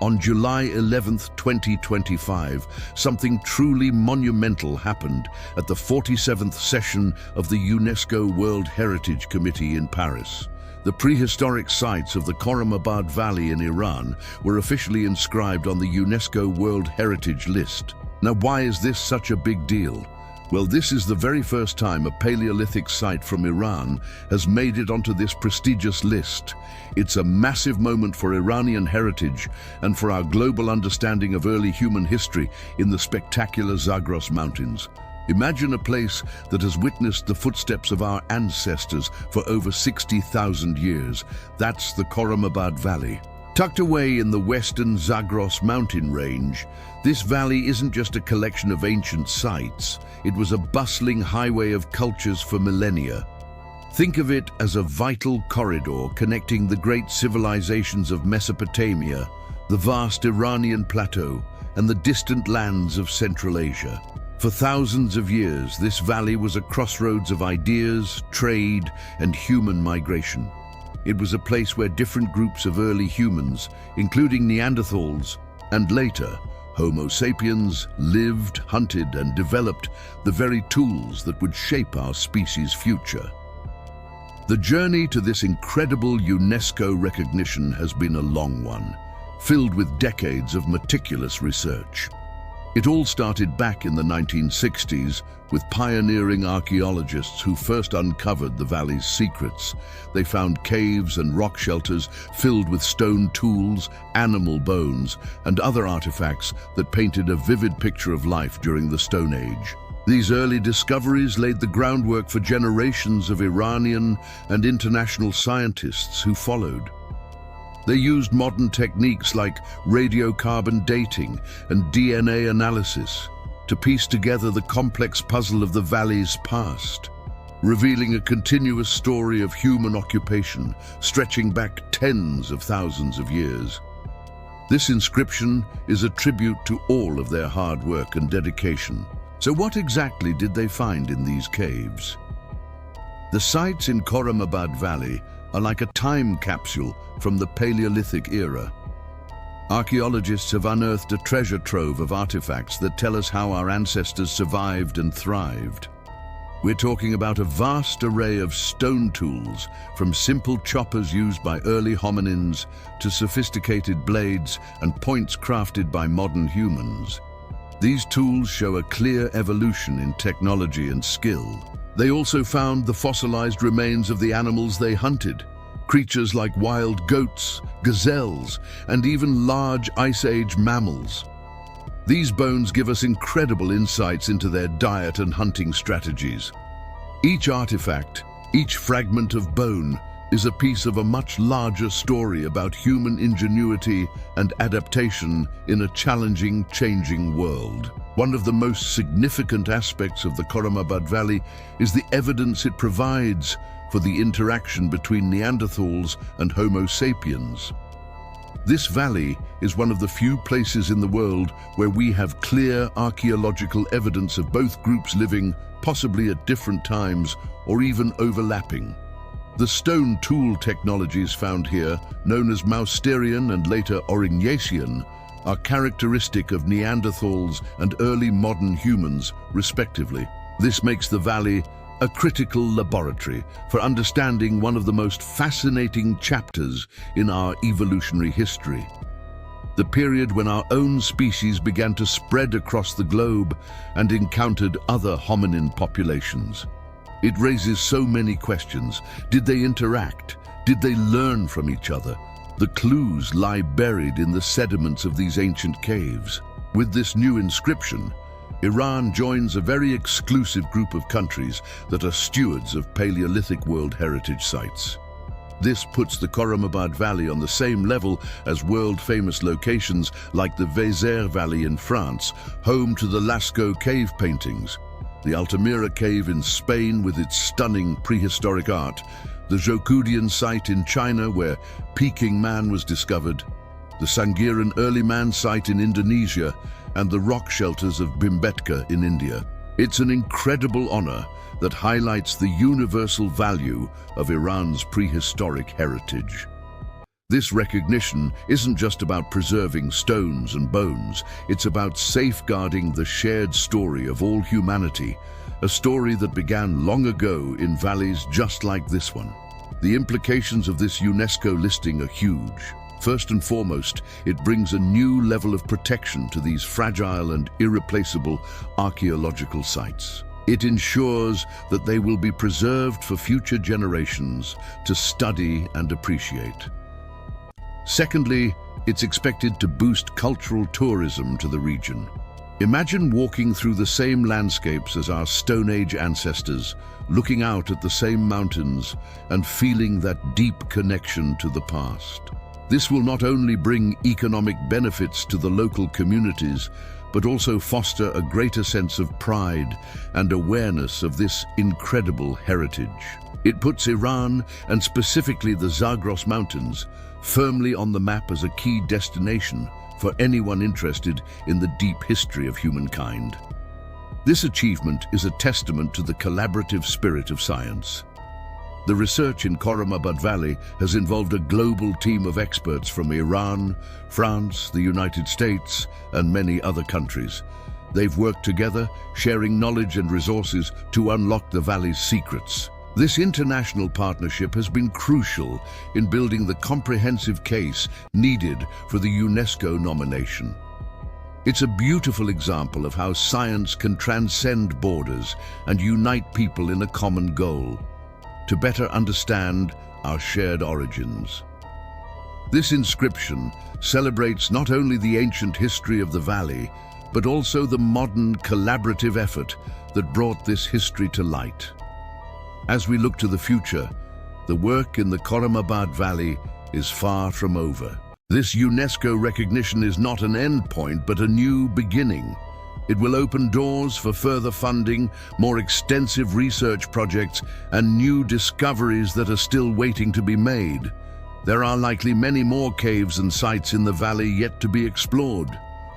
On July 11, 2025, something truly monumental happened at the 47th session of the UNESCO World Heritage Committee in Paris. The prehistoric sites of the Khoramabad Valley in Iran were officially inscribed on the UNESCO World Heritage List. Now, why is this such a big deal? Well, this is the very first time a Paleolithic site from Iran has made it onto this prestigious list. It's a massive moment for Iranian heritage and for our global understanding of early human history in the spectacular Zagros Mountains. Imagine a place that has witnessed the footsteps of our ancestors for over 60,000 years. That's the Khoramabad Valley. Tucked away in the western Zagros mountain range, this valley isn't just a collection of ancient sites. It was a bustling highway of cultures for millennia. Think of it as a vital corridor connecting the great civilizations of Mesopotamia, the vast Iranian plateau, and the distant lands of Central Asia. For thousands of years, this valley was a crossroads of ideas, trade, and human migration. It was a place where different groups of early humans, including Neanderthals, and later Homo sapiens, lived, hunted, and developed the very tools that would shape our species' future. The journey to this incredible UNESCO recognition has been a long one, filled with decades of meticulous research. It all started back in the 1960s with pioneering archaeologists who first uncovered the valley's secrets. They found caves and rock shelters filled with stone tools, animal bones, and other artifacts that painted a vivid picture of life during the Stone Age. These early discoveries laid the groundwork for generations of Iranian and international scientists who followed. They used modern techniques like radiocarbon dating and DNA analysis to piece together the complex puzzle of the valley's past, revealing a continuous story of human occupation stretching back tens of thousands of years. This inscription is a tribute to all of their hard work and dedication. So what exactly did they find in these caves? The sites in Khoramabad Valley are like a time capsule from the Paleolithic era. Archaeologists have unearthed a treasure trove of artifacts that tell us how our ancestors survived and thrived. We're talking about a vast array of stone tools, from simple choppers used by early hominins to sophisticated blades and points crafted by modern humans. These tools show a clear evolution in technology and skill. They also found the fossilized remains of the animals they hunted, creatures like wild goats, gazelles, and even large Ice Age mammals. These bones give us incredible insights into their diet and hunting strategies. Each artifact, each fragment of bone, is a piece of a much larger story about human ingenuity and adaptation in a challenging, changing world. One of the most significant aspects of the Khoramabad Valley is the evidence it provides for the interaction between Neanderthals and Homo sapiens. This valley is one of the few places in the world where we have clear archaeological evidence of both groups living, possibly at different times or even overlapping. The stone tool technologies found here, known as Mousterian and later Aurignacian, are characteristic of Neanderthals and early modern humans, respectively. This makes the valley a critical laboratory for understanding one of the most fascinating chapters in our evolutionary history. The period when our own species began to spread across the globe and encountered other hominin populations. It raises so many questions. Did they interact? Did they learn from each other? The clues lie buried in the sediments of these ancient caves. With this new inscription, Iran joins a very exclusive group of countries that are stewards of Paleolithic World Heritage Sites. This puts the Khoramabad Valley on the same level as world-famous locations like the Vézère Valley in France, home to the Lascaux cave paintings, the Altamira Cave in Spain with its stunning prehistoric art, the Zhoukoudian site in China where Peking Man was discovered, the Sangiran Early Man site in Indonesia, and the rock shelters of Bhimbetka in India. It's an incredible honor that highlights the universal value of Iran's prehistoric heritage. This recognition isn't just about preserving stones and bones, it's about safeguarding the shared story of all humanity, a story that began long ago in valleys just like this one. The implications of this UNESCO listing are huge. First and foremost, it brings a new level of protection to these fragile and irreplaceable archaeological sites. It ensures that they will be preserved for future generations to study and appreciate. Secondly, it's expected to boost cultural tourism to the region. Imagine walking through the same landscapes as our Stone Age ancestors, looking out at the same mountains and feeling that deep connection to the past. This will not only bring economic benefits to the local communities, but also foster a greater sense of pride and awareness of this incredible heritage. It puts Iran, and specifically the Zagros Mountains, firmly on the map as a key destination for anyone interested in the deep history of humankind. This achievement is a testament to the collaborative spirit of science. The research in Khoramabad Valley has involved a global team of experts from Iran, France, the United States, and many other countries. They've worked together, sharing knowledge and resources to unlock the valley's secrets. This international partnership has been crucial in building the comprehensive case needed for the UNESCO nomination. It's a beautiful example of how science can transcend borders and unite people in a common goal: to better understand our shared origins. This inscription celebrates not only the ancient history of the valley, but also the modern collaborative effort that brought this history to light. As we look to the future, the work in the Khoramabad Valley is far from over. This UNESCO recognition is not an end point, but a new beginning. It will open doors for further funding, more extensive research projects, and new discoveries that are still waiting to be made. There are likely many more caves and sites in the valley yet to be explored.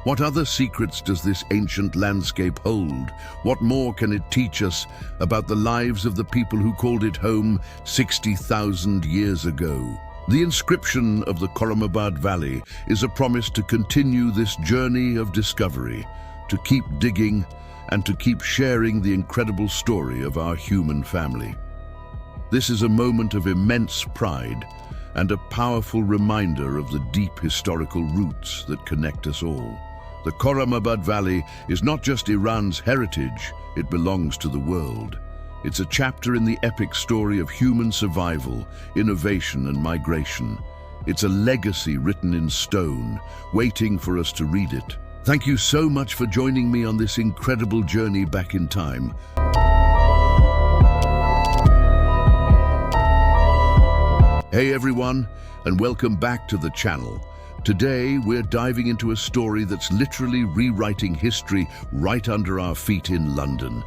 What other secrets does this ancient landscape hold? What more can it teach us about the lives of the people who called it home 60,000 years ago? The inscription of the Khoramabad Valley is a promise to continue this journey of discovery, to keep digging, and to keep sharing the incredible story of our human family. This is a moment of immense pride and a powerful reminder of the deep historical roots that connect us all. The Khoramabad Valley is not just Iran's heritage, it belongs to the world. It's a chapter in the epic story of human survival, innovation, and migration. It's a legacy written in stone, waiting for us to read it. Thank you so much for joining me on this incredible journey back in time. Hey everyone, and welcome back to the channel. Today, we're diving into a story that's literally rewriting history right under our feet in London.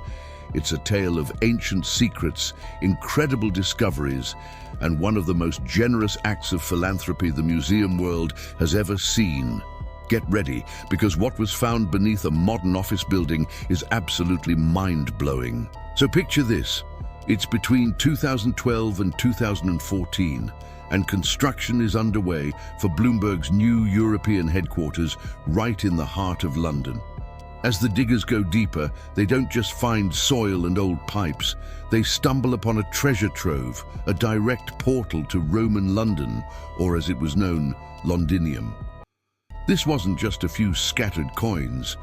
It's a tale of ancient secrets, incredible discoveries, and one of the most generous acts of philanthropy the museum world has ever seen. Get ready, because what was found beneath a modern office building is absolutely mind-blowing. So picture this. It's between 2012 and 2014, and construction is underway for Bloomberg's new European headquarters right in the heart of London. As the diggers go deeper, they don't just find soil and old pipes, they stumble upon a treasure trove, a direct portal to Roman London, or as it was known, Londinium. This wasn't just a few scattered coins.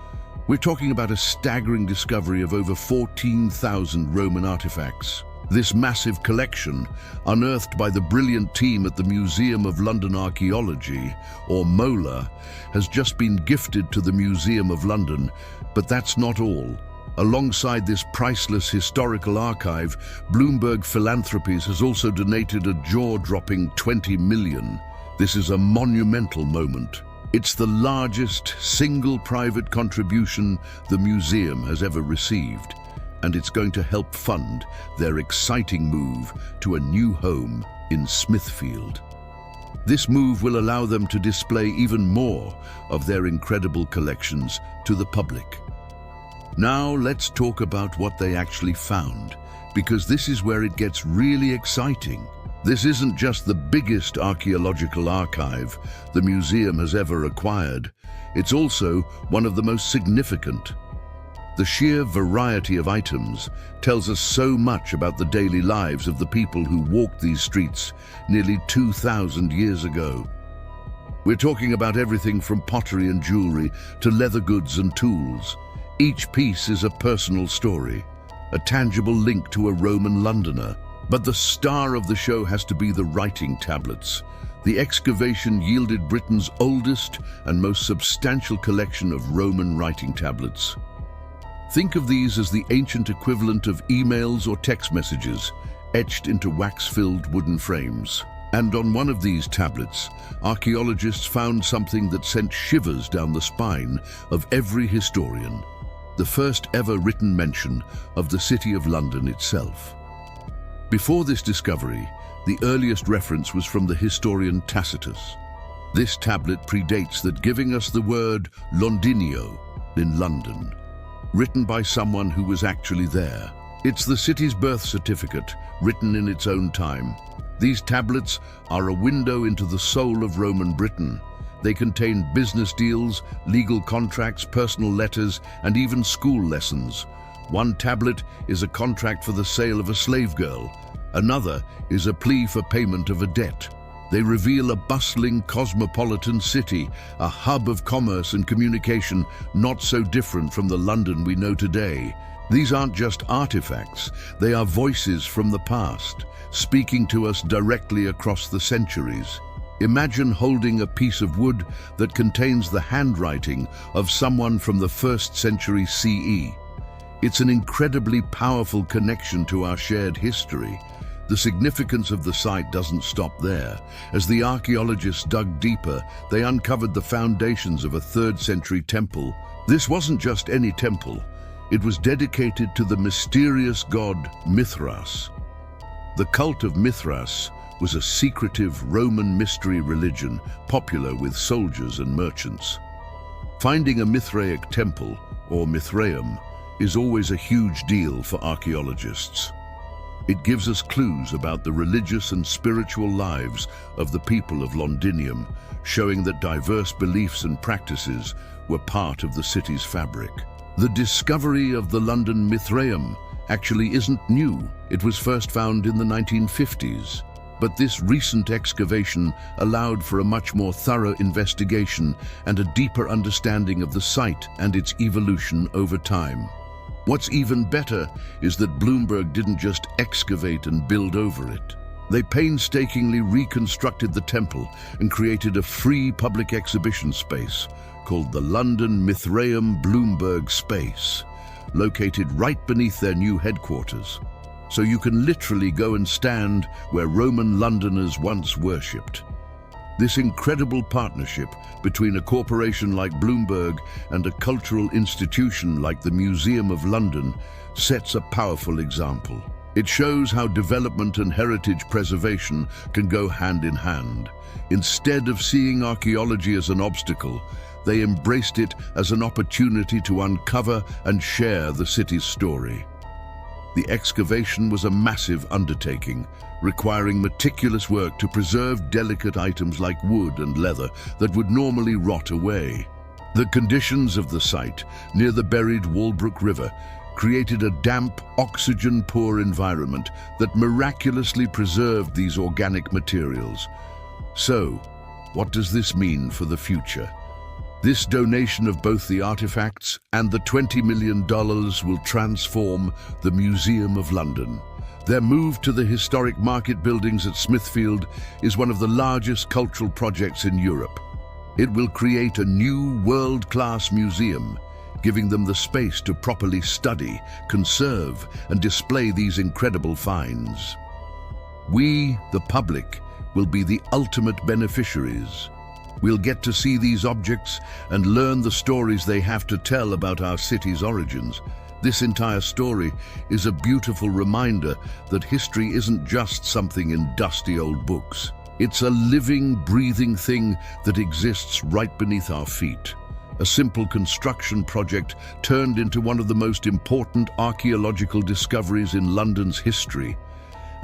We're talking about a staggering discovery of over 14,000 Roman artifacts. This massive collection, unearthed by the brilliant team at the Museum of London Archaeology, or MOLA, has just been gifted to the Museum of London, but that's not all. Alongside this priceless historical archive, Bloomberg Philanthropies has also donated a jaw-dropping 20 million. This is a monumental moment. It's the largest single private contribution the museum has ever received, and it's going to help fund their exciting move to a new home in Smithfield. This move will allow them to display even more of their incredible collections to the public. Now let's talk about what they actually found, because this is where it gets really exciting. This isn't just the biggest archaeological archive the museum has ever acquired. It's also one of the most significant. The sheer variety of items tells us so much about the daily lives of the people who walked these streets nearly 2,000 years ago. We're talking about everything from pottery and jewelry to leather goods and tools. Each piece is a personal story, a tangible link to a Roman Londoner. But the star of the show has to be the writing tablets. The excavation yielded Britain's oldest and most substantial collection of Roman writing tablets. Think of these as the ancient equivalent of emails or text messages, etched into wax-filled wooden frames. And on one of these tablets, archaeologists found something that sent shivers down the spine of every historian: the first ever written mention of the City of London itself. Before this discovery, the earliest reference was from the historian Tacitus. This tablet predates that, giving us the word Londinio, in London, written by someone who was actually there. It's the city's birth certificate, written in its own time. These tablets are a window into the soul of Roman Britain. They contain business deals, legal contracts, personal letters, and even school lessons. One tablet is a contract for the sale of a slave girl. Another is a plea for payment of a debt. They reveal a bustling cosmopolitan city, a hub of commerce and communication not so different from the London we know today. These aren't just artifacts, they are voices from the past, speaking to us directly across the centuries. Imagine holding a piece of wood that contains the handwriting of someone from the 1st century CE. It's an incredibly powerful connection to our shared history. The significance of the site doesn't stop there. As the archaeologists dug deeper, they uncovered the foundations of a 3rd century temple. This wasn't just any temple. It was dedicated to the mysterious god Mithras. The cult of Mithras was a secretive Roman mystery religion popular with soldiers and merchants. Finding a Mithraic temple, or Mithraeum, is always a huge deal for archaeologists. It gives us clues about the religious and spiritual lives of the people of Londinium, showing that diverse beliefs and practices were part of the city's fabric. The discovery of the London Mithraeum actually isn't new. It was first found in the 1950s. But this recent excavation allowed for a much more thorough investigation and a deeper understanding of the site and its evolution over time. What's even better is that Bloomberg didn't just excavate and build over it. They painstakingly reconstructed the temple and created a free public exhibition space called the London Mithraeum Bloomberg Space, located right beneath their new headquarters. So you can literally go and stand where Roman Londoners once worshipped. This incredible partnership between a corporation like Bloomberg and a cultural institution like the Museum of London sets a powerful example. It shows how development and heritage preservation can go hand in hand. Instead of seeing archaeology as an obstacle, they embraced it as an opportunity to uncover and share the city's story. The excavation was a massive undertaking, requiring meticulous work to preserve delicate items like wood and leather that would normally rot away. The conditions of the site, near the buried Walbrook River, created a damp, oxygen-poor environment that miraculously preserved these organic materials. So, what does this mean for the future? This donation of both the artifacts and the $20 million will transform the Museum of London. Their move to the historic market buildings at Smithfield is one of the largest cultural projects in Europe. It will create a new world-class museum, giving them the space to properly study, conserve, and display these incredible finds. We, the public, will be the ultimate beneficiaries. We'll get to see these objects and learn the stories they have to tell about our city's origins. This entire story is a beautiful reminder that history isn't just something in dusty old books. It's a living, breathing thing that exists right beneath our feet. A simple construction project turned into one of the most important archaeological discoveries in London's history.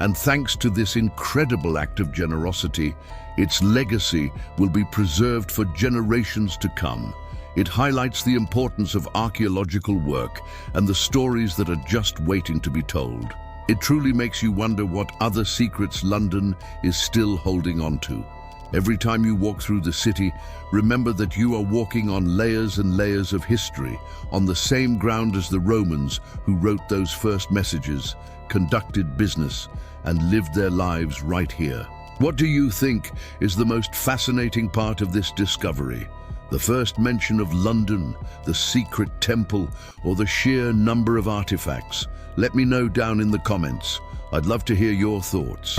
And thanks to this incredible act of generosity, its legacy will be preserved for generations to come. It highlights the importance of archaeological work and the stories that are just waiting to be told. It truly makes you wonder what other secrets London is still holding on to. Every time you walk through the city, remember that you are walking on layers and layers of history, on the same ground as the Romans who wrote those first messages, conducted business, and lived their lives right here. What do you think is the most fascinating part of this discovery? The first mention of London, the secret temple, or the sheer number of artifacts? Let me know down in the comments. I'd love to hear your thoughts.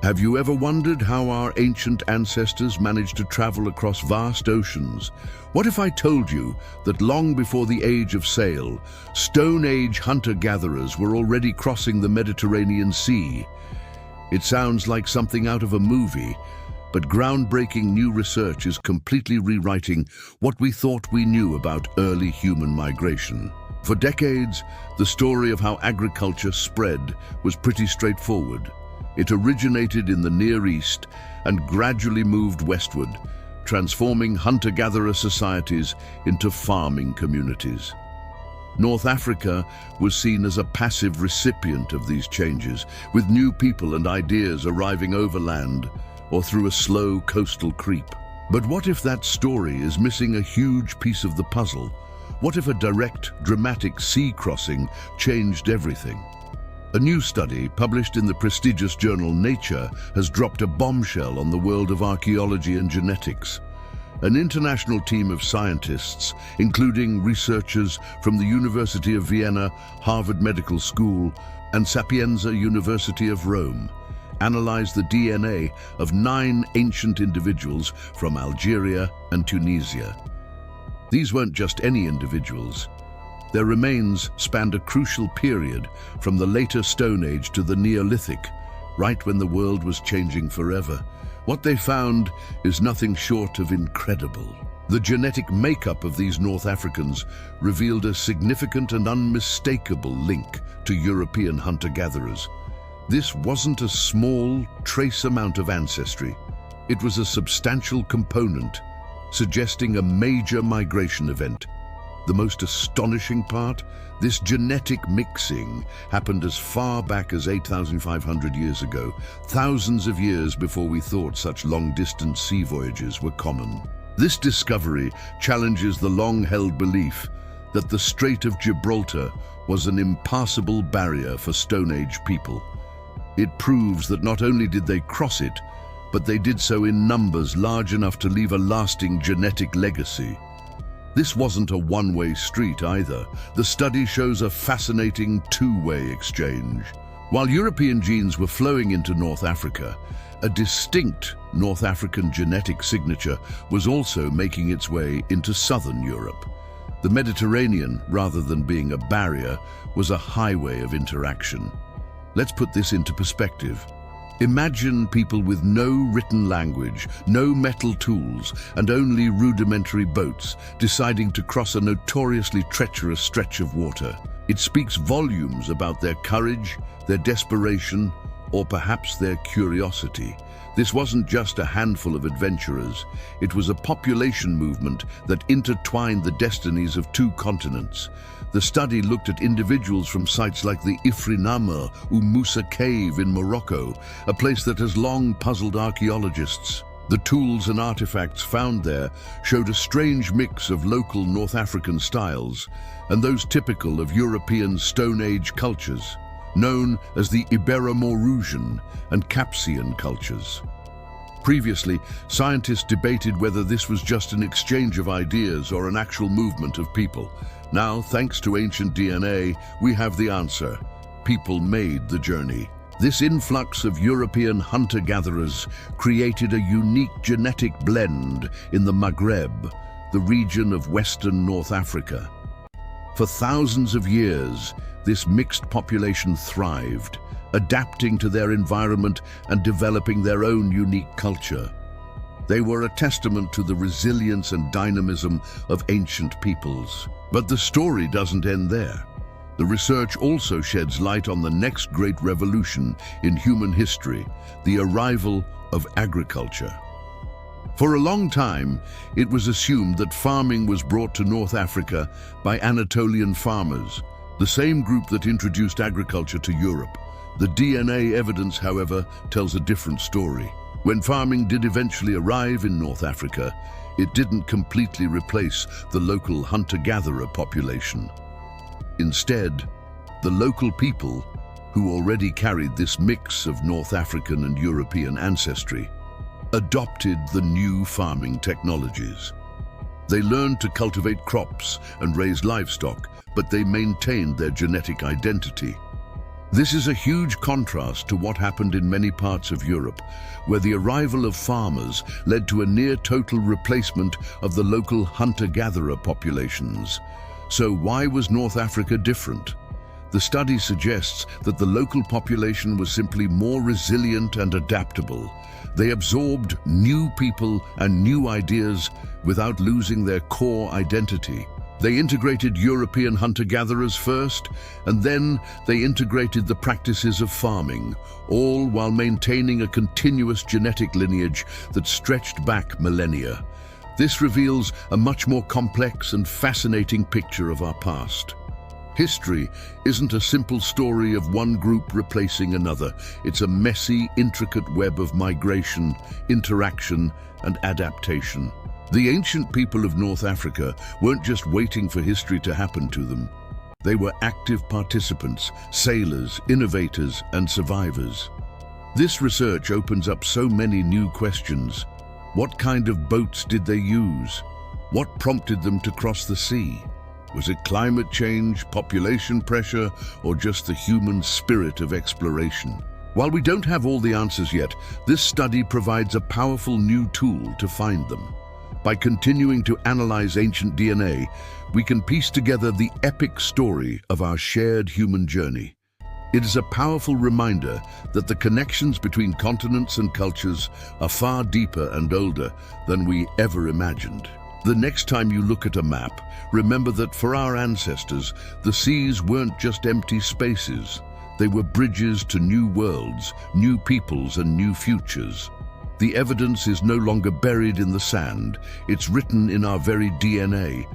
Have you ever wondered how our ancient ancestors managed to travel across vast oceans? What if I told you that long before the age of sail, Stone Age hunter-gatherers were already crossing the Mediterranean Sea? It sounds like something out of a movie, but groundbreaking new research is completely rewriting what we thought we knew about early human migration. For decades, the story of how agriculture spread was pretty straightforward. It originated in the Near East and gradually moved westward, transforming hunter-gatherer societies into farming communities. North Africa was seen as a passive recipient of these changes, with new people and ideas arriving overland or through a slow coastal creep. But what if that story is missing a huge piece of the puzzle? What if a direct, dramatic sea crossing changed everything? A new study, published in the prestigious journal Nature, has dropped a bombshell on the world of archaeology and genetics. An international team of scientists, including researchers from the University of Vienna, Harvard Medical School, and Sapienza University of Rome, analyzed the DNA of 9 ancient individuals from Algeria and Tunisia. These weren't just any individuals. Their remains spanned a crucial period from the later Stone Age to the Neolithic, right when the world was changing forever. What they found is nothing short of incredible. The genetic makeup of these North Africans revealed a significant and unmistakable link to European hunter-gatherers. This wasn't a small, trace amount of ancestry. It was a substantial component, suggesting a major migration event. The most astonishing part? This genetic mixing happened as far back as 8,500 years ago, thousands of years before we thought such long-distance sea voyages were common. This discovery challenges the long-held belief that the Strait of Gibraltar was an impassable barrier for Stone Age people. It proves that not only did they cross it, but they did so in numbers large enough to leave a lasting genetic legacy. This wasn't a one-way street either. The study shows a fascinating two-way exchange. While European genes were flowing into North Africa, a distinct North African genetic signature was also making its way into southern Europe. The Mediterranean, rather than being a barrier, was a highway of interaction. Let's put this into perspective. Imagine people with no written language, no metal tools, and only rudimentary boats deciding to cross a notoriously treacherous stretch of water. It speaks volumes about their courage, their desperation, or perhaps their curiosity. This wasn't just a handful of adventurers. It was a population movement that intertwined the destinies of 2 continents. The study looked at individuals from sites like the Ifrinama or Musa Cave in Morocco, a place that has long puzzled archaeologists. The tools and artifacts found there showed a strange mix of local North African styles and those typical of European Stone Age cultures, known as the Ibero-Maurusian and Capsian cultures. Previously, scientists debated whether this was just an exchange of ideas or an actual movement of people. Now, thanks to ancient DNA, we have the answer. People made the journey. This influx of European hunter-gatherers created a unique genetic blend in the Maghreb, the region of Western North Africa. For thousands of years, this mixed population thrived, adapting to their environment and developing their own unique culture. They were a testament to the resilience and dynamism of ancient peoples. But the story doesn't end there. The research also sheds light on the next great revolution in human history, the arrival of agriculture. For a long time, it was assumed that farming was brought to North Africa by Anatolian farmers, the same group that introduced agriculture to Europe. The DNA evidence, however, tells a different story. When farming did eventually arrive in North Africa, it didn't completely replace the local hunter-gatherer population. Instead, the local people, who already carried this mix of North African and European ancestry, adopted the new farming technologies. They learned to cultivate crops and raise livestock, but they maintained their genetic identity. This is a huge contrast to what happened in many parts of Europe, where the arrival of farmers led to a near-total replacement of the local hunter-gatherer populations. So why was North Africa different? The study suggests that the local population was simply more resilient and adaptable. They absorbed new people and new ideas without losing their core identity. They integrated European hunter-gatherers first, and then they integrated the practices of farming, all while maintaining a continuous genetic lineage that stretched back millennia. This reveals a much more complex and fascinating picture of our past. History isn't a simple story of one group replacing another. It's a messy, intricate web of migration, interaction, and adaptation. The ancient people of North Africa weren't just waiting for history to happen to them. They were active participants, sailors, innovators, and survivors. This research opens up so many new questions. What kind of boats did they use? What prompted them to cross the sea? Was it climate change, population pressure, or just the human spirit of exploration? While we don't have all the answers yet, this study provides a powerful new tool to find them. By continuing to analyze ancient DNA, we can piece together the epic story of our shared human journey. It is a powerful reminder that the connections between continents and cultures are far deeper and older than we ever imagined. The next time you look at a map, remember that for our ancestors, the seas weren't just empty spaces. They were bridges to new worlds, new peoples, and new futures. The evidence is no longer buried in the sand. It's written in our very DNA.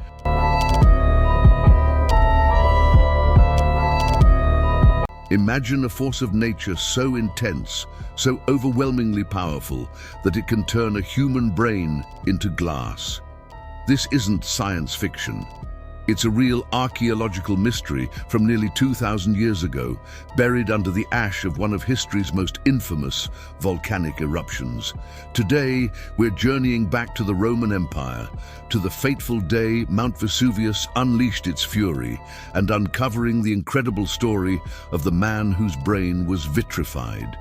Imagine a force of nature so intense, so overwhelmingly powerful, that it can turn a human brain into glass. This isn't science fiction. It's a real archaeological mystery from nearly 2,000 years ago, buried under the ash of one of history's most infamous volcanic eruptions. Today, we're journeying back to the Roman Empire, to the fateful day Mount Vesuvius unleashed its fury, and uncovering the incredible story of the man whose brain was vitrified.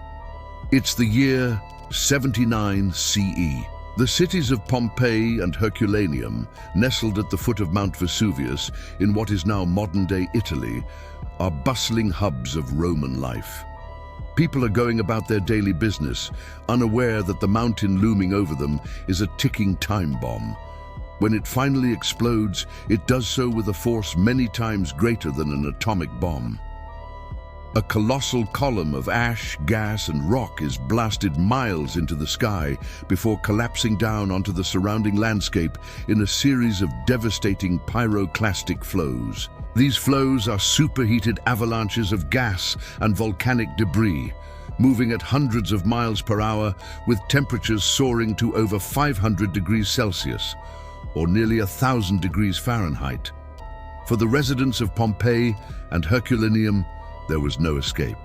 It's the year 79 CE. The cities of Pompeii and Herculaneum, nestled at the foot of Mount Vesuvius in what is now modern-day Italy, are bustling hubs of Roman life. People are going about their daily business, unaware that the mountain looming over them is a ticking time bomb. When it finally explodes, it does so with a force many times greater than an atomic bomb. A colossal column of ash, gas, and rock is blasted miles into the sky before collapsing down onto the surrounding landscape in a series of devastating pyroclastic flows. These flows are superheated avalanches of gas and volcanic debris, moving at hundreds of miles per hour with temperatures soaring to over 500 degrees Celsius, or nearly 1,000 degrees Fahrenheit. For the residents of Pompeii and Herculaneum, there was no escape.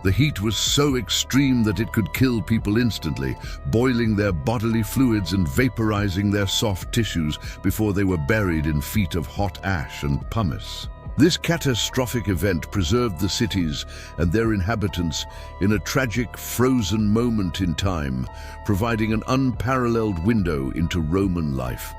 The heat was so extreme that it could kill people instantly, boiling their bodily fluids and vaporizing their soft tissues before they were buried in feet of hot ash and pumice. This catastrophic event preserved the cities and their inhabitants in a tragic, frozen moment in time, providing an unparalleled window into Roman life.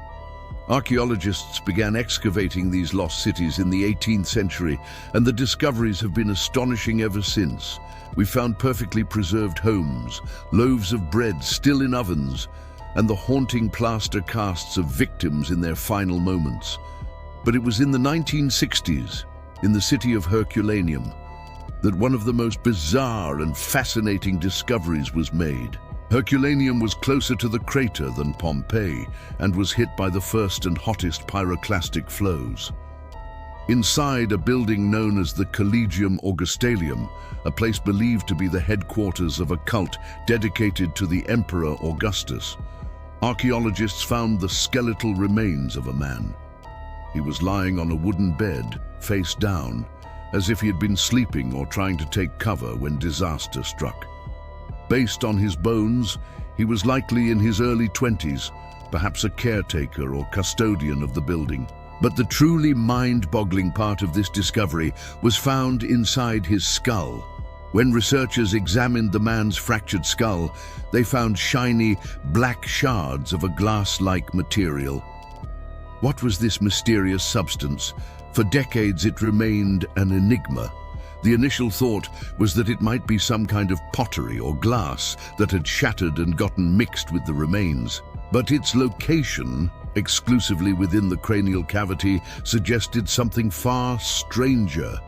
Archaeologists began excavating these lost cities in the 18th century, and the discoveries have been astonishing ever since. We found perfectly preserved homes, loaves of bread still in ovens, and the haunting plaster casts of victims in their final moments. But it was in the 1960s, in the city of Herculaneum, that one of the most bizarre and fascinating discoveries was made. Herculaneum was closer to the crater than Pompeii and was hit by the first and hottest pyroclastic flows. Inside a building known as the Collegium Augustaleum, a place believed to be the headquarters of a cult dedicated to the Emperor Augustus, archaeologists found the skeletal remains of a man. He was lying on a wooden bed, face down, as if he had been sleeping or trying to take cover when disaster struck. Based on his bones, he was likely in his early 20s, perhaps a caretaker or custodian of the building. But the truly mind-boggling part of this discovery was found inside his skull. When researchers examined the man's fractured skull, they found shiny, black shards of a glass-like material. What was this mysterious substance? For decades it remained an enigma. The initial thought was that it might be some kind of pottery or glass that had shattered and gotten mixed with the remains. But its location, exclusively within the cranial cavity, suggested something far stranger.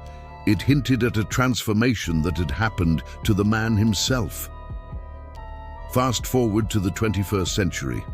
It hinted at a transformation that had happened to the man himself. Fast forward to the 21st century.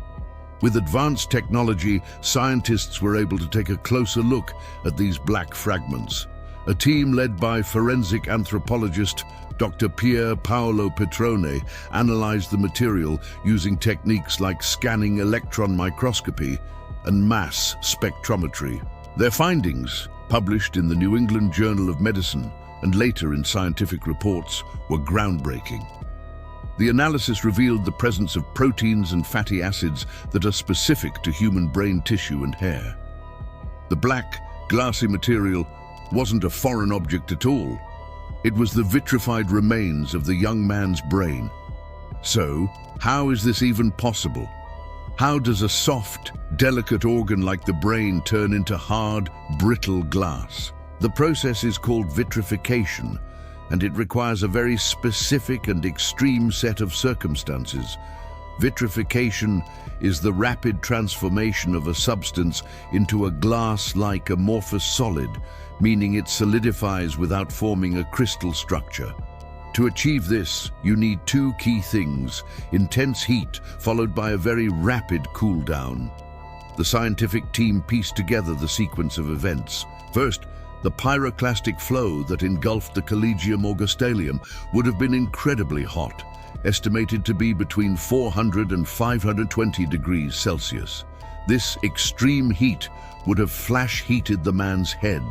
With advanced technology, scientists were able to take a closer look at these black fragments. A team led by forensic anthropologist Dr. Pier Paolo Petrone analyzed the material using techniques like scanning electron microscopy and mass spectrometry. Their findings, published in the New England Journal of Medicine and later in scientific reports, were groundbreaking. The analysis revealed the presence of proteins and fatty acids that are specific to human brain tissue and hair. The black, glassy material wasn't a foreign object at all. It was the vitrified remains of the young man's brain. So, how is this even possible? How does a soft, delicate organ like the brain turn into hard, brittle glass? The process is called vitrification, and it requires a very specific and extreme set of circumstances. Vitrification is the rapid transformation of a substance into a glass-like amorphous solid, meaning it solidifies without forming a crystal structure. To achieve this, you need two key things: intense heat followed by a very rapid cool down. The scientific team pieced together the sequence of events. First, the pyroclastic flow that engulfed the Collegium Augustaleum would have been incredibly hot, estimated to be between 400 and 520 degrees Celsius. This extreme heat would have flash heated the man's head,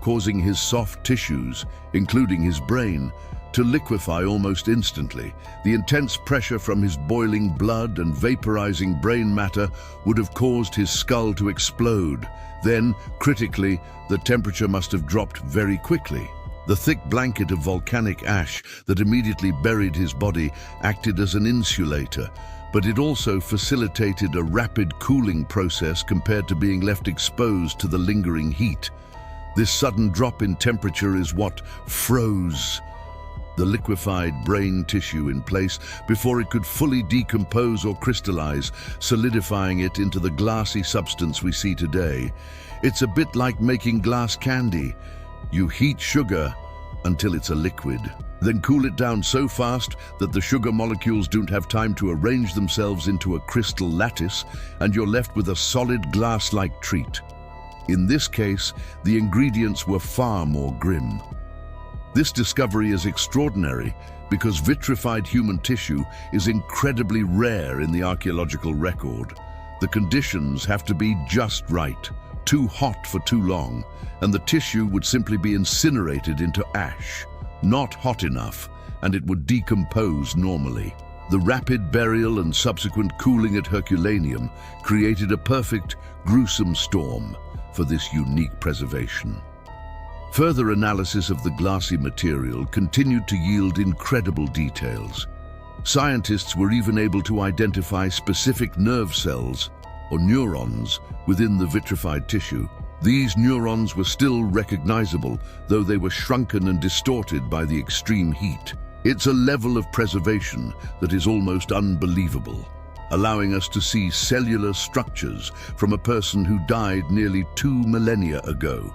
causing his soft tissues, including his brain, to liquefy almost instantly. The intense pressure from his boiling blood and vaporizing brain matter would have caused his skull to explode. Then, critically, the temperature must have dropped very quickly. The thick blanket of volcanic ash that immediately buried his body acted as an insulator, but it also facilitated a rapid cooling process compared to being left exposed to the lingering heat. This sudden drop in temperature is what froze the liquefied brain tissue in place before it could fully decompose or crystallize, solidifying it into the glassy substance we see today. It's a bit like making glass candy. You heat sugar until it's a liquid, then cool it down so fast that the sugar molecules don't have time to arrange themselves into a crystal lattice, and you're left with a solid glass-like treat. In this case, the ingredients were far more grim. This discovery is extraordinary because vitrified human tissue is incredibly rare in the archaeological record. The conditions have to be just right, too hot for too long, and the tissue would simply be incinerated into ash. Not hot enough, and it would decompose normally. The rapid burial and subsequent cooling at Herculaneum created a perfect, gruesome storm for this unique preservation. Further analysis of the glassy material continued to yield incredible details. Scientists were even able to identify specific nerve cells, or neurons, within the vitrified tissue. These neurons were still recognizable, though they were shrunken and distorted by the extreme heat. It's a level of preservation that is almost unbelievable. allowing us to see cellular structures from a person who died nearly 2 millennia ago.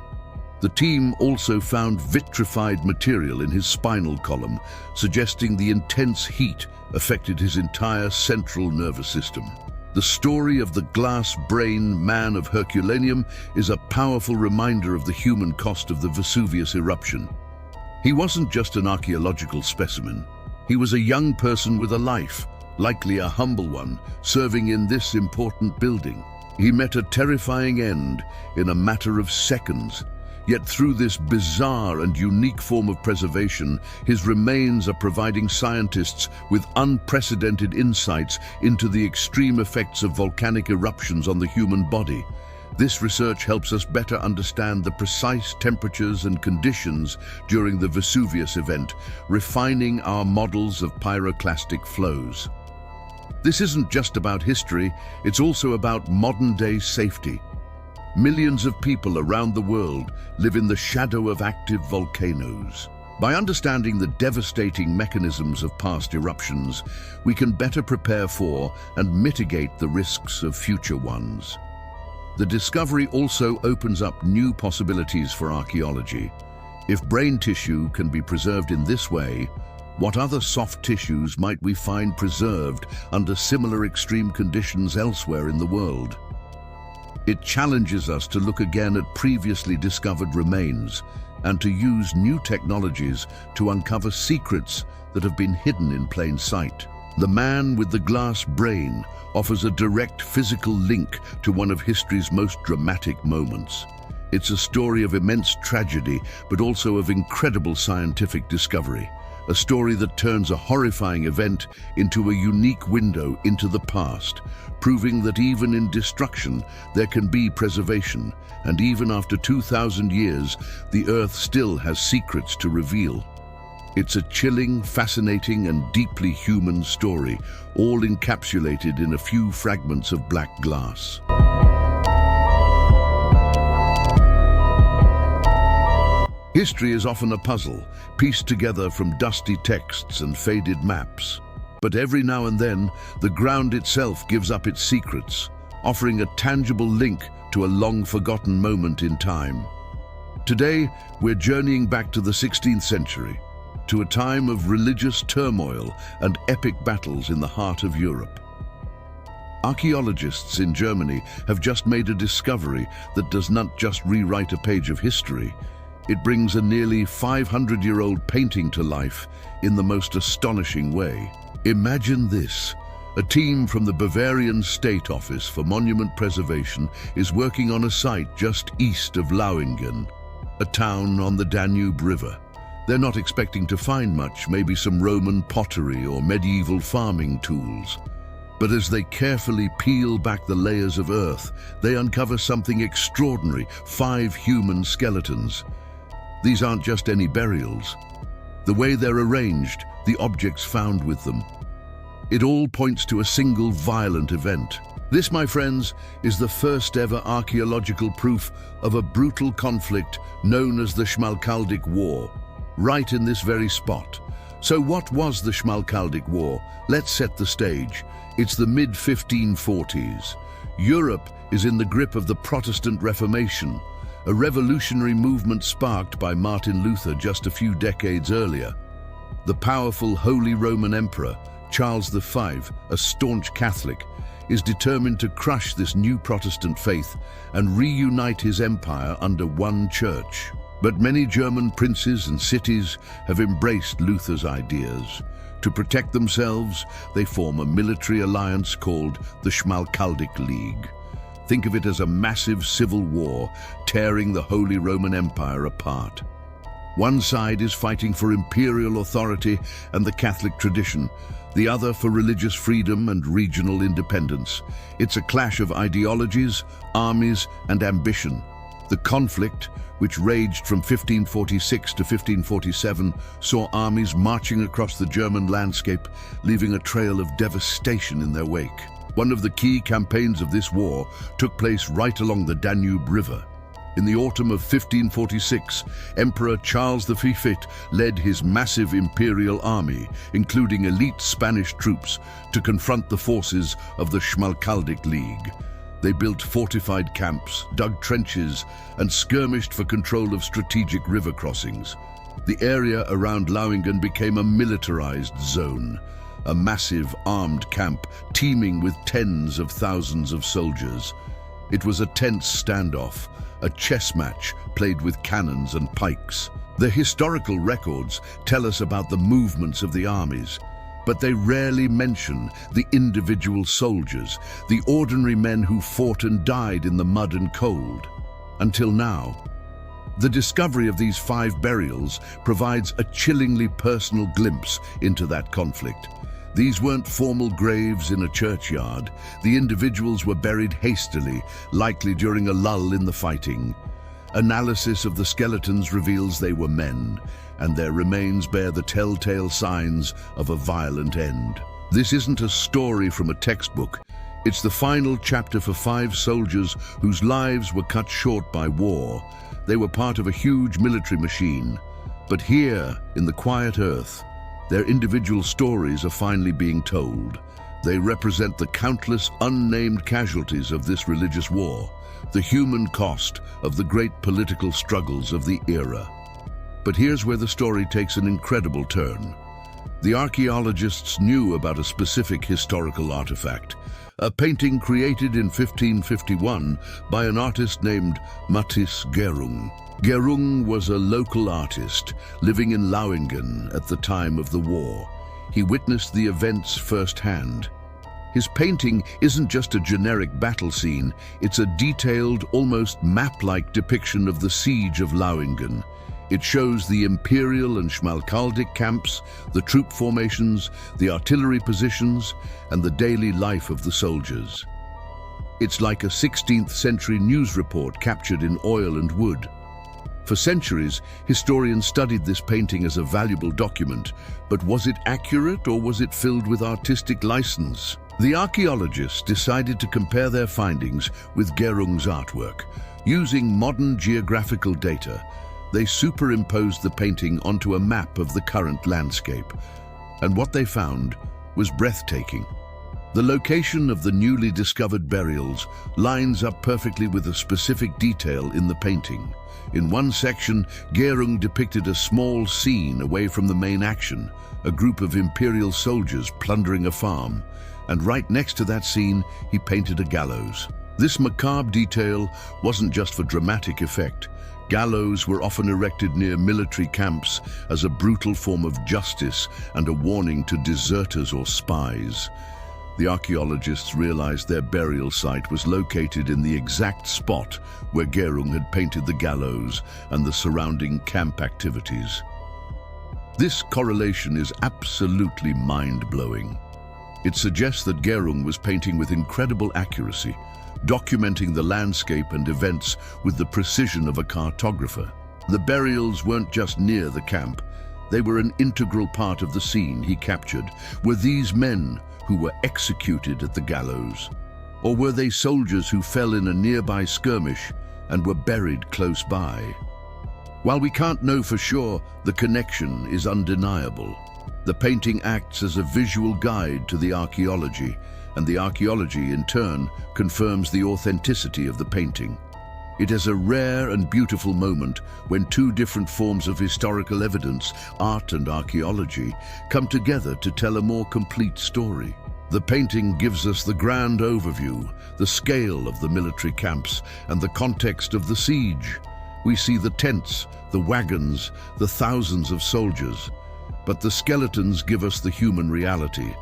The team also found vitrified material in his spinal column, suggesting the intense heat affected his entire central nervous system. The story of the glass-brained man of Herculaneum is a powerful reminder of the human cost of the Vesuvius eruption. He wasn't just an archaeological specimen. He was a young person with a life, likely a humble one, serving in this important building. He met a terrifying end in a matter of seconds. Yet through this bizarre and unique form of preservation, his remains are providing scientists with unprecedented insights into the extreme effects of volcanic eruptions on the human body. This research helps us better understand the precise temperatures and conditions during the Vesuvius event, refining our models of pyroclastic flows. This isn't just about history, it's also about modern-day safety. Millions of people around the world live in the shadow of active volcanoes. By understanding the devastating mechanisms of past eruptions, we can better prepare for and mitigate the risks of future ones. The discovery also opens up new possibilities for archaeology. If brain tissue can be preserved in this way, what other soft tissues might we find preserved under similar extreme conditions elsewhere in the world? It challenges us to look again at previously discovered remains and to use new technologies to uncover secrets that have been hidden in plain sight. The man with the glass brain offers a direct physical link to one of history's most dramatic moments. It's a story of immense tragedy, but also of incredible scientific discovery. A story that turns a horrifying event into a unique window into the past, proving that even in destruction, there can be preservation, and even after 2,000 years, the Earth still has secrets to reveal. It's a chilling, fascinating, and deeply human story, all encapsulated in a few fragments of black glass. History is often a puzzle, pieced together from dusty texts and faded maps. But every now and then, the ground itself gives up its secrets, offering a tangible link to a long-forgotten moment in time. Today, we're journeying back to the 16th century, to a time of religious turmoil and epic battles in the heart of Europe. Archaeologists in Germany have just made a discovery that does not just rewrite a page of history, it brings a nearly 500-year-old painting to life in the most astonishing way. Imagine this. A team from the Bavarian State Office for Monument Preservation is working on a site just east of Lauingen, a town on the Danube River. They're not expecting to find much, maybe some Roman pottery or medieval farming tools. But as they carefully peel back the layers of earth, they uncover something extraordinary: 5 human skeletons. These aren't just any burials. The way they're arranged, the objects found with them, it all points to a single violent event. This, my friends, is the first ever archaeological proof of a brutal conflict known as the Schmalkaldic War, right in this very spot. So what was the Schmalkaldic War? Let's set the stage. It's the mid-1540s. Europe is in the grip of the Protestant Reformation, a revolutionary movement sparked by Martin Luther just a few decades earlier. The powerful Holy Roman Emperor, Charles V, a staunch Catholic, is determined to crush this new Protestant faith and reunite his empire under one church. But many German princes and cities have embraced Luther's ideas. To protect themselves, they form a military alliance called the Schmalkaldic League. Think of it as a massive civil war tearing the Holy Roman Empire apart. One side is fighting for imperial authority and the Catholic tradition, the other for religious freedom and regional independence. It's a clash of ideologies, armies, and ambition. The conflict, which raged from 1546 to 1547, saw armies marching across the German landscape, leaving a trail of devastation in their wake. One of the key campaigns of this war took place right along the Danube River. In the autumn of 1546, Emperor Charles V led his massive imperial army, including elite Spanish troops, to confront the forces of the Schmalkaldic League. They built fortified camps, dug trenches, and skirmished for control of strategic river crossings. The area around Lauingen became a militarized zone, a massive armed camp teeming with tens of thousands of soldiers. It was a tense standoff, a chess match played with cannons and pikes. The historical records tell us about the movements of the armies, but they rarely mention the individual soldiers, the ordinary men who fought and died in the mud and cold. Until now, the discovery of these 5 burials provides a chillingly personal glimpse into that conflict. These weren't formal graves in a churchyard. The individuals were buried hastily, likely during a lull in the fighting. Analysis of the skeletons reveals they were men, and their remains bear the telltale signs of a violent end. This isn't a story from a textbook. It's the final chapter for 5 soldiers whose lives were cut short by war. They were part of a huge military machine. But here, in the quiet earth, their individual stories are finally being told. They represent the countless unnamed casualties of this religious war, the human cost of the great political struggles of the era. But here's where the story takes an incredible turn. The archaeologists knew about a specific historical artifact, a painting created in 1551 by an artist named Mathis Gerung. Gerung was a local artist living in Lauingen at the time of the war. He witnessed the events firsthand. His painting isn't just a generic battle scene, it's a detailed, almost map-like depiction of the siege of Lauingen. It shows the imperial and Schmalkaldic camps, the troop formations, the artillery positions, and the daily life of the soldiers. It's like a 16th century news report captured in oil and wood. For centuries, historians studied this painting as a valuable document, but was it accurate or was it filled with artistic license? The archaeologists decided to compare their findings with Gerung's artwork. Using modern geographical data, they superimposed the painting onto a map of the current landscape, and what they found was breathtaking. The location of the newly discovered burials lines up perfectly with a specific detail in the painting. In one section, Gerung depicted a small scene away from the main action, a group of imperial soldiers plundering a farm, and right next to that scene, he painted a gallows. This macabre detail wasn't just for dramatic effect. Gallows were often erected near military camps as a brutal form of justice and a warning to deserters or spies. The archaeologists realized their burial site was located in the exact spot where Gerung had painted the gallows and the surrounding camp activities. This correlation is absolutely mind-blowing. It suggests that Gerung was painting with incredible accuracy, documenting the landscape and events with the precision of a cartographer. The burials weren't just near the camp. They were an integral part of the scene he captured. Were these men who were executed at the gallows? Or were they soldiers who fell in a nearby skirmish and were buried close by? While we can't know for sure, the connection is undeniable. The painting acts as a visual guide to the archaeology, and the archaeology, in turn, confirms the authenticity of the painting. It is a rare and beautiful moment when 2 different forms of historical evidence, art and archaeology, come together to tell a more complete story. The painting gives us the grand overview, the scale of the military camps, and the context of the siege. We see the tents, the wagons, the thousands of soldiers. But the skeletons give us the human reality.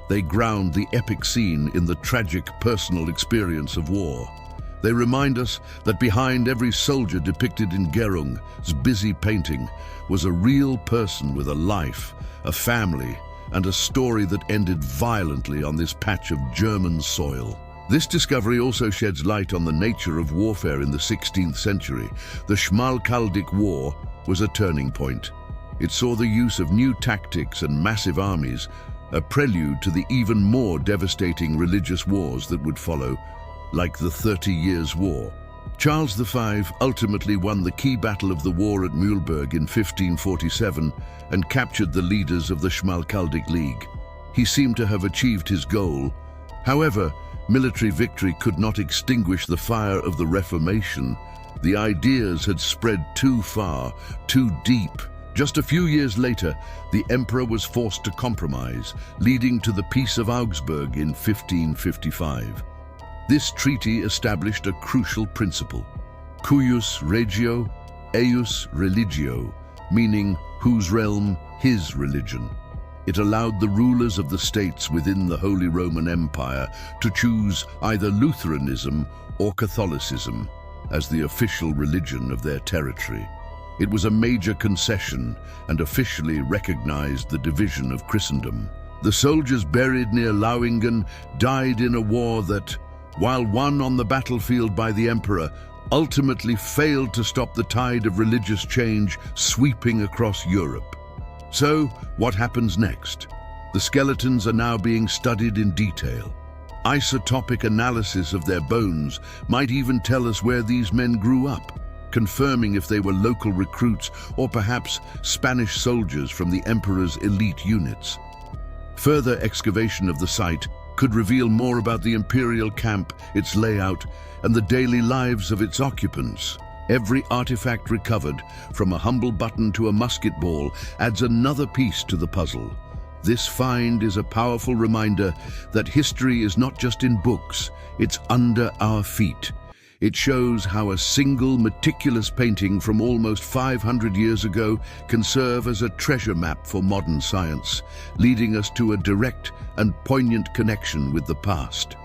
They ground the epic scene in the tragic personal experience of war. They remind us that behind every soldier depicted in Gerung's busy painting was a real person with a life, a family, and a story that ended violently on this patch of German soil. This discovery also sheds light on the nature of warfare in the 16th century. The Schmalkaldic War was a turning point. It saw the use of new tactics and massive armies, a prelude to the even more devastating religious wars that would follow, like the 30 Years' War. Charles V ultimately won the key battle of the war at Mühlberg in 1547 and captured the leaders of the Schmalkaldic League. He seemed to have achieved his goal. However, military victory could not extinguish the fire of the Reformation. The ideas had spread too far, too deep. Just a few years later, the emperor was forced to compromise, leading to the Peace of Augsburg in 1555. This treaty established a crucial principle: cuius regio, eius religio, meaning whose realm, his religion. It allowed the rulers of the states within the Holy Roman Empire to choose either Lutheranism or Catholicism as the official religion of their territory. It was a major concession and officially recognized the division of Christendom. The soldiers buried near Lauingen died in a war that, while won on the battlefield by the emperor, ultimately failed to stop the tide of religious change sweeping across Europe. So, what happens next? The skeletons are now being studied in detail. Isotopic analysis of their bones might even tell us where these men grew up, confirming if they were local recruits or perhaps Spanish soldiers from the emperor's elite units. Further excavation of the site could reveal more about the imperial camp, its layout, and the daily lives of its occupants. Every artifact recovered, from a humble button to a musket ball, adds another piece to the puzzle. This find is a powerful reminder that history is not just in books, it's under our feet. It shows how a single meticulous painting from almost 500 years ago can serve as a treasure map for modern science, leading us to a direct and poignant connection with the past.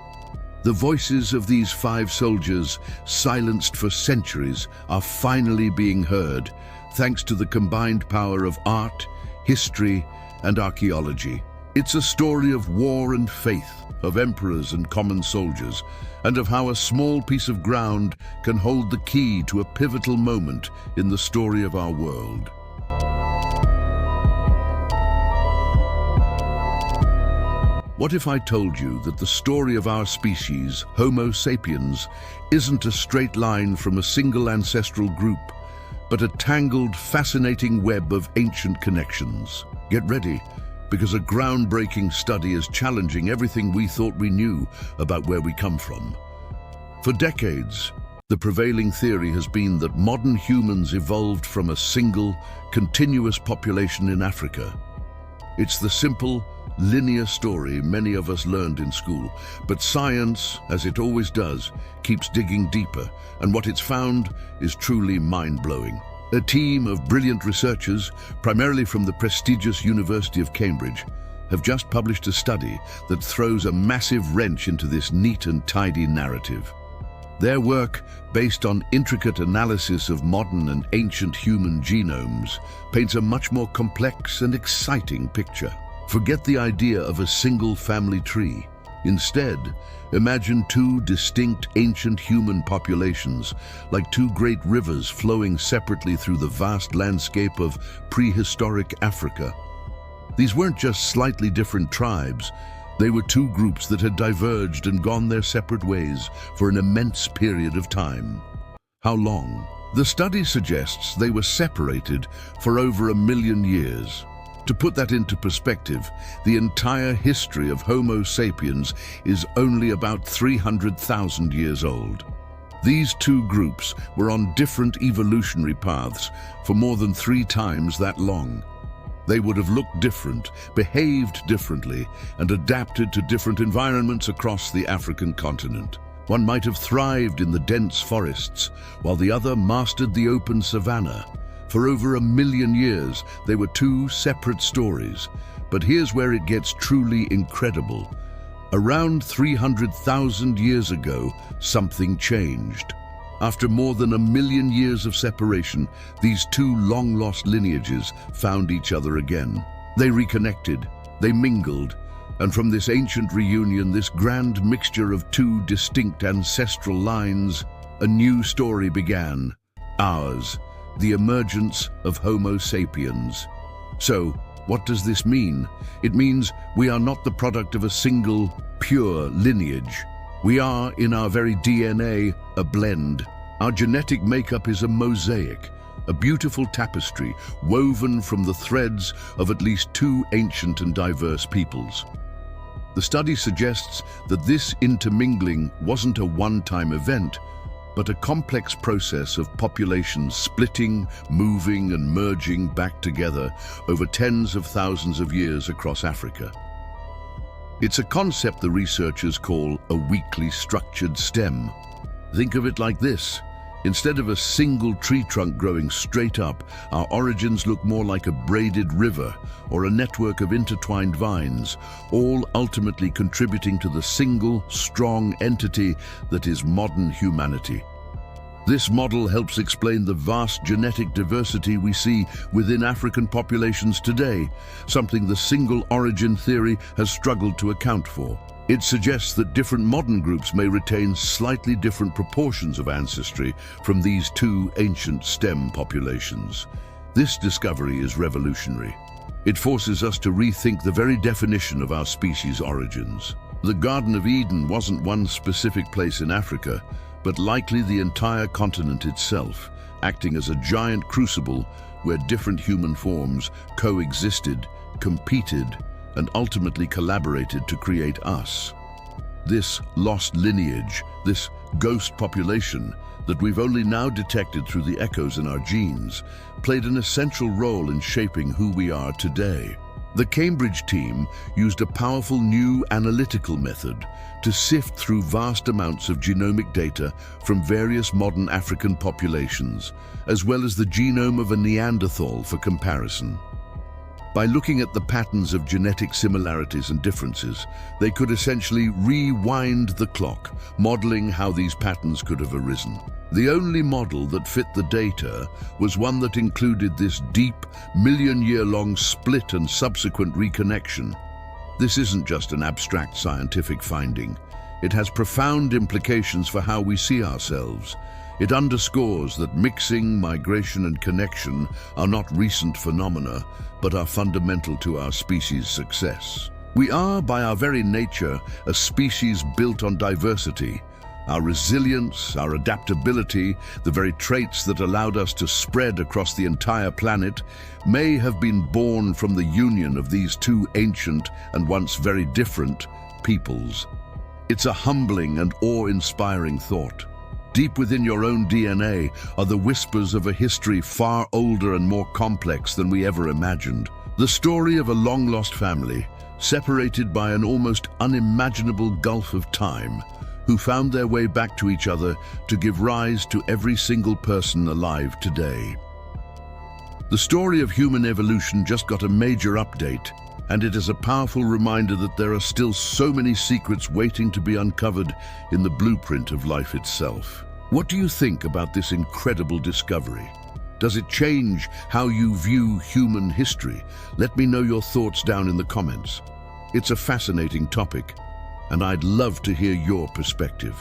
The voices of these 5 soldiers, silenced for centuries, are finally being heard, thanks to the combined power of art, history, and archaeology. It's a story of war and faith, of emperors and common soldiers, and of how a small piece of ground can hold the key to a pivotal moment in the story of our world. What if I told you that the story of our species, Homo sapiens, isn't a straight line from a single ancestral group, but a tangled, fascinating web of ancient connections? Get ready, because a groundbreaking study is challenging everything we thought we knew about where we come from. For decades, the prevailing theory has been that modern humans evolved from a single, continuous population in Africa. It's the simple, linear story many of us learned in school, but science, as it always does, keeps digging deeper, and what it's found is truly mind-blowing. A team of brilliant researchers, primarily from the prestigious University of Cambridge, have just published a study that throws a massive wrench into this neat and tidy narrative. Their work, based on intricate analysis of modern and ancient human genomes, paints a much more complex and exciting picture. Forget the idea of a single family tree. Instead, imagine 2 distinct ancient human populations, like 2 great rivers flowing separately through the vast landscape of prehistoric Africa. These weren't just slightly different tribes. They were 2 groups that had diverged and gone their separate ways for an immense period of time. How long? The study suggests they were separated for over 1 million years. To put that into perspective, the entire history of Homo sapiens is only about 300,000 years old. These 2 groups were on different evolutionary paths for more than 3 times that long. They would have looked different, behaved differently, and adapted to different environments across the African continent. One might have thrived in the dense forests, while the other mastered the open savanna. For over 1 million years, they were 2 separate stories. But here's where it gets truly incredible. Around 300,000 years ago, something changed. After more than 1 million years of separation, these 2 long-lost lineages found each other again. They reconnected, they mingled, and from this ancient reunion, this grand mixture of 2 distinct ancestral lines, a new story began. Ours. The emergence of Homo sapiens. So, what does this mean? It means we are not the product of a single, pure lineage. We are, in our very DNA, a blend, Our genetic makeup is a mosaic, a beautiful tapestry woven from the threads of at least two ancient and diverse peoples. The study suggests that this intermingling wasn't a one-time event, but a complex process of populations splitting, moving, and merging back together over tens of thousands of years across Africa. It's a concept the researchers call a weakly structured stem. Think of it like this. Instead of a single tree trunk growing straight up, our origins look more like a braided river or a network of intertwined vines, all ultimately contributing to the single, strong entity that is modern humanity. This model helps explain the vast genetic diversity we see within African populations today, something the single origin theory has struggled to account for. It suggests that different modern groups may retain slightly different proportions of ancestry from these two ancient stem populations. This discovery is revolutionary. It forces us to rethink the very definition of our species' origins. The Garden of Eden wasn't one specific place in Africa, but likely the entire continent itself, acting as a giant crucible where different human forms coexisted, competed, and ultimately collaborated to create us. This lost lineage, this ghost population that we've only now detected through the echoes in our genes, played an essential role in shaping who we are today. The Cambridge team used a powerful new analytical method to sift through vast amounts of genomic data from various modern African populations, as well as the genome of a Neanderthal for comparison. By looking at the patterns of genetic similarities and differences, they could essentially rewind the clock, modeling how these patterns could have arisen. The only model that fit the data was one that included this deep, million-year-long split and subsequent reconnection. This isn't just an abstract scientific finding. It has profound implications for how we see ourselves. It underscores that mixing, migration, and connection are not recent phenomena, but are fundamental to our species' success. We are, by our very nature, a species built on diversity. Our resilience, our adaptability, the very traits that allowed us to spread across the entire planet, may have been born from the union of these two ancient and once very different peoples. It's a humbling and awe-inspiring thought. Deep within your own DNA are the whispers of a history far older and more complex than we ever imagined. The story of a long-lost family, separated by an almost unimaginable gulf of time, who found their way back to each other to give rise to every single person alive today. The story of human evolution just got a major update, and it is a powerful reminder that there are still so many secrets waiting to be uncovered in the blueprint of life itself. What do you think about this incredible discovery? Does it change how you view human history? Let me know your thoughts down in the comments. It's a fascinating topic, and I'd love to hear your perspective.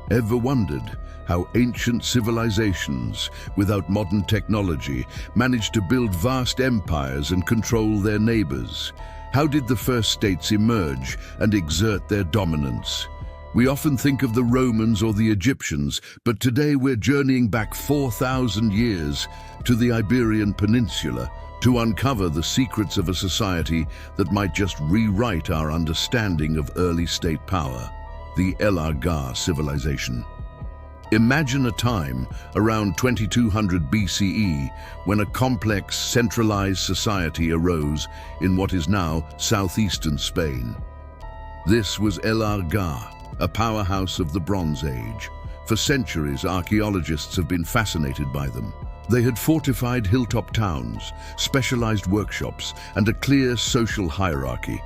Ever wondered how ancient civilizations, without modern technology, managed to build vast empires and control their neighbors? How did the first states emerge and exert their dominance? We often think of the Romans or the Egyptians, but today we're journeying back 4,000 years to the Iberian Peninsula to uncover the secrets of a society that might just rewrite our understanding of early state power, the El Argar civilization. Imagine a time around 2200 BCE when a complex, centralized society arose in what is now southeastern Spain. This was El Argar, a powerhouse of the Bronze Age. For centuries, archaeologists have been fascinated by them. They had fortified hilltop towns, specialized workshops, and a clear social hierarchy,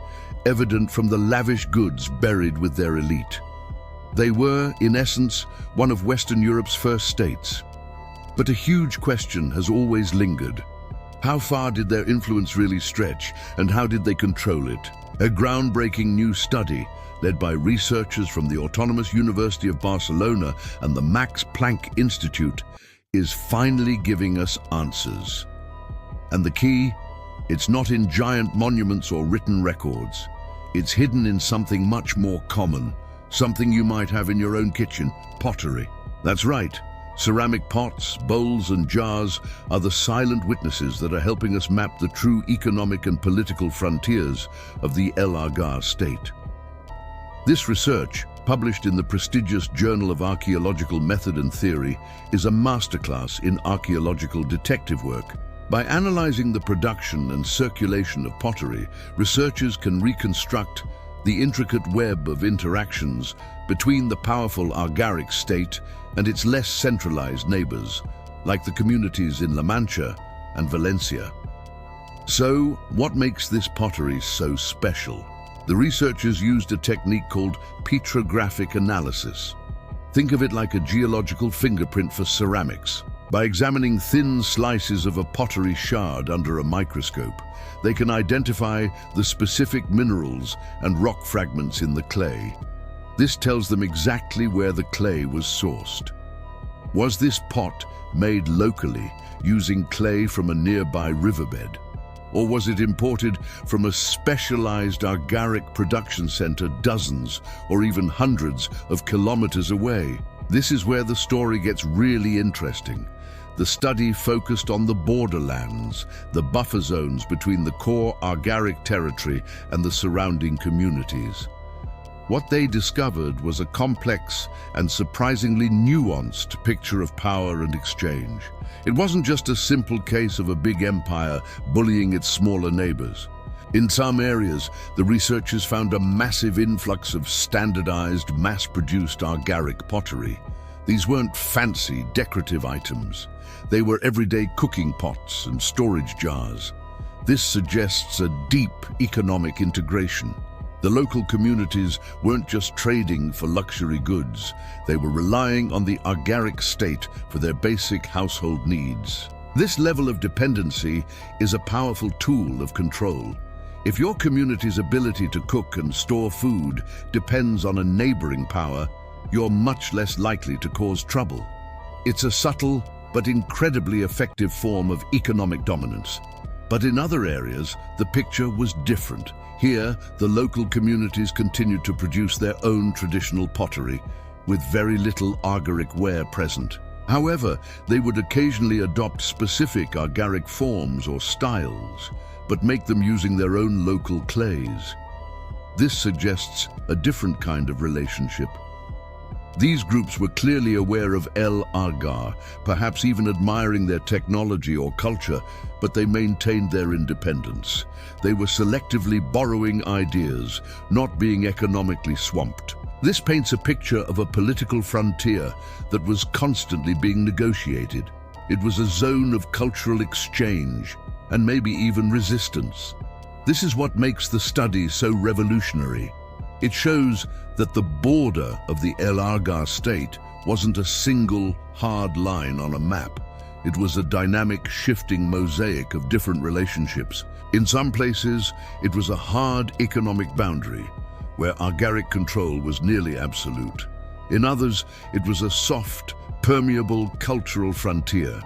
evident from the lavish goods buried with their elite. They were, in essence, one of Western Europe's first states. But a huge question has always lingered. How far did their influence really stretch, and how did they control it? A groundbreaking new study, led by researchers from the Autonomous University of Barcelona and the Max Planck Institute, is finally giving us answers. And the key? It's not in giant monuments or written records. It's hidden in something much more common, something you might have in your own kitchen: pottery. That's right. Ceramic pots, bowls, and jars are the silent witnesses that are helping us map the true economic and political frontiers of the El Agar state. This research, published in the prestigious Journal of Archaeological Method and Theory, is a masterclass in archaeological detective work. By analyzing the production and circulation of pottery, researchers can reconstruct the intricate web of interactions between the powerful Agaric state and its less centralized neighbors, like the communities in La Mancha and Valencia. So, what makes this pottery so special? The researchers used a technique called petrographic analysis. Think of it like a geological fingerprint for ceramics. By examining thin slices of a pottery shard under a microscope, they can identify the specific minerals and rock fragments in the clay. This tells them exactly where the clay was sourced. Was this pot made locally using clay from a nearby riverbed? Or was it imported from a specialized Agaric production center dozens or even hundreds of kilometers away? This is where the story gets really interesting. The study focused on the borderlands, the buffer zones between the core Agaric territory and the surrounding communities. What they discovered was a complex and surprisingly nuanced picture of power and exchange. It wasn't just a simple case of a big empire bullying its smaller neighbors. In some areas, the researchers found a massive influx of standardized, mass-produced Agaric pottery. These weren't fancy, decorative items. They were everyday cooking pots and storage jars. This suggests a deep economic integration. The local communities weren't just trading for luxury goods. They were relying on the Agaric state for their basic household needs. This level of dependency is a powerful tool of control. If your community's ability to cook and store food depends on a neighboring power, you're much less likely to cause trouble. It's a subtle but incredibly effective form of economic dominance. But in other areas, the picture was different. Here, the local communities continued to produce their own traditional pottery, with very little Agaric ware present. However, they would occasionally adopt specific Agaric forms or styles, but make them using their own local clays. This suggests a different kind of relationship. These groups were clearly aware of El Agar, perhaps even admiring their technology or culture, but they maintained their independence. They were selectively borrowing ideas, not being economically swamped. This paints a picture of a political frontier that was constantly being negotiated. It was a zone of cultural exchange, and maybe even resistance. This is what makes the study so revolutionary. It shows that the border of the El Agar state wasn't a single, hard line on a map. It was a dynamic, shifting mosaic of different relationships. In some places, it was a hard economic boundary, where Agaric control was nearly absolute. In others, it was a soft, permeable cultural frontier.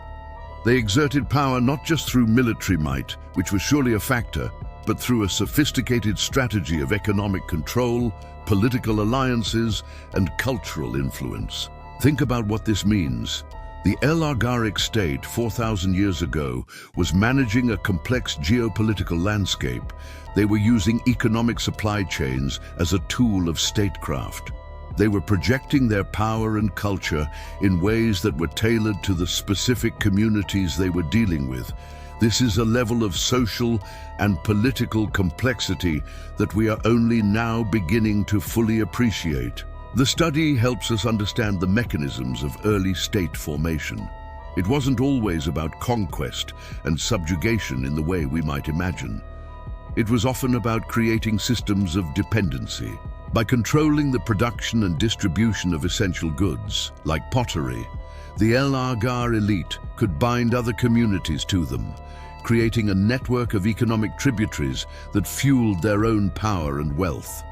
They exerted power not just through military might, which was surely a factor, but through a sophisticated strategy of economic control, political alliances, and cultural influence. Think about what this means. The El Agaric state 4,000 years ago was managing a complex geopolitical landscape. They were using economic supply chains as a tool of statecraft. They were projecting their power and culture in ways that were tailored to the specific communities they were dealing with. This is a level of social and political complexity that we are only now beginning to fully appreciate. The study helps us understand the mechanisms of early state formation. It wasn't always about conquest and subjugation in the way we might imagine. It was often about creating systems of dependency. By controlling the production and distribution of essential goods, like pottery, the El Agar elite could bind other communities to them, creating a network of economic tributaries that fueled their own power and wealth.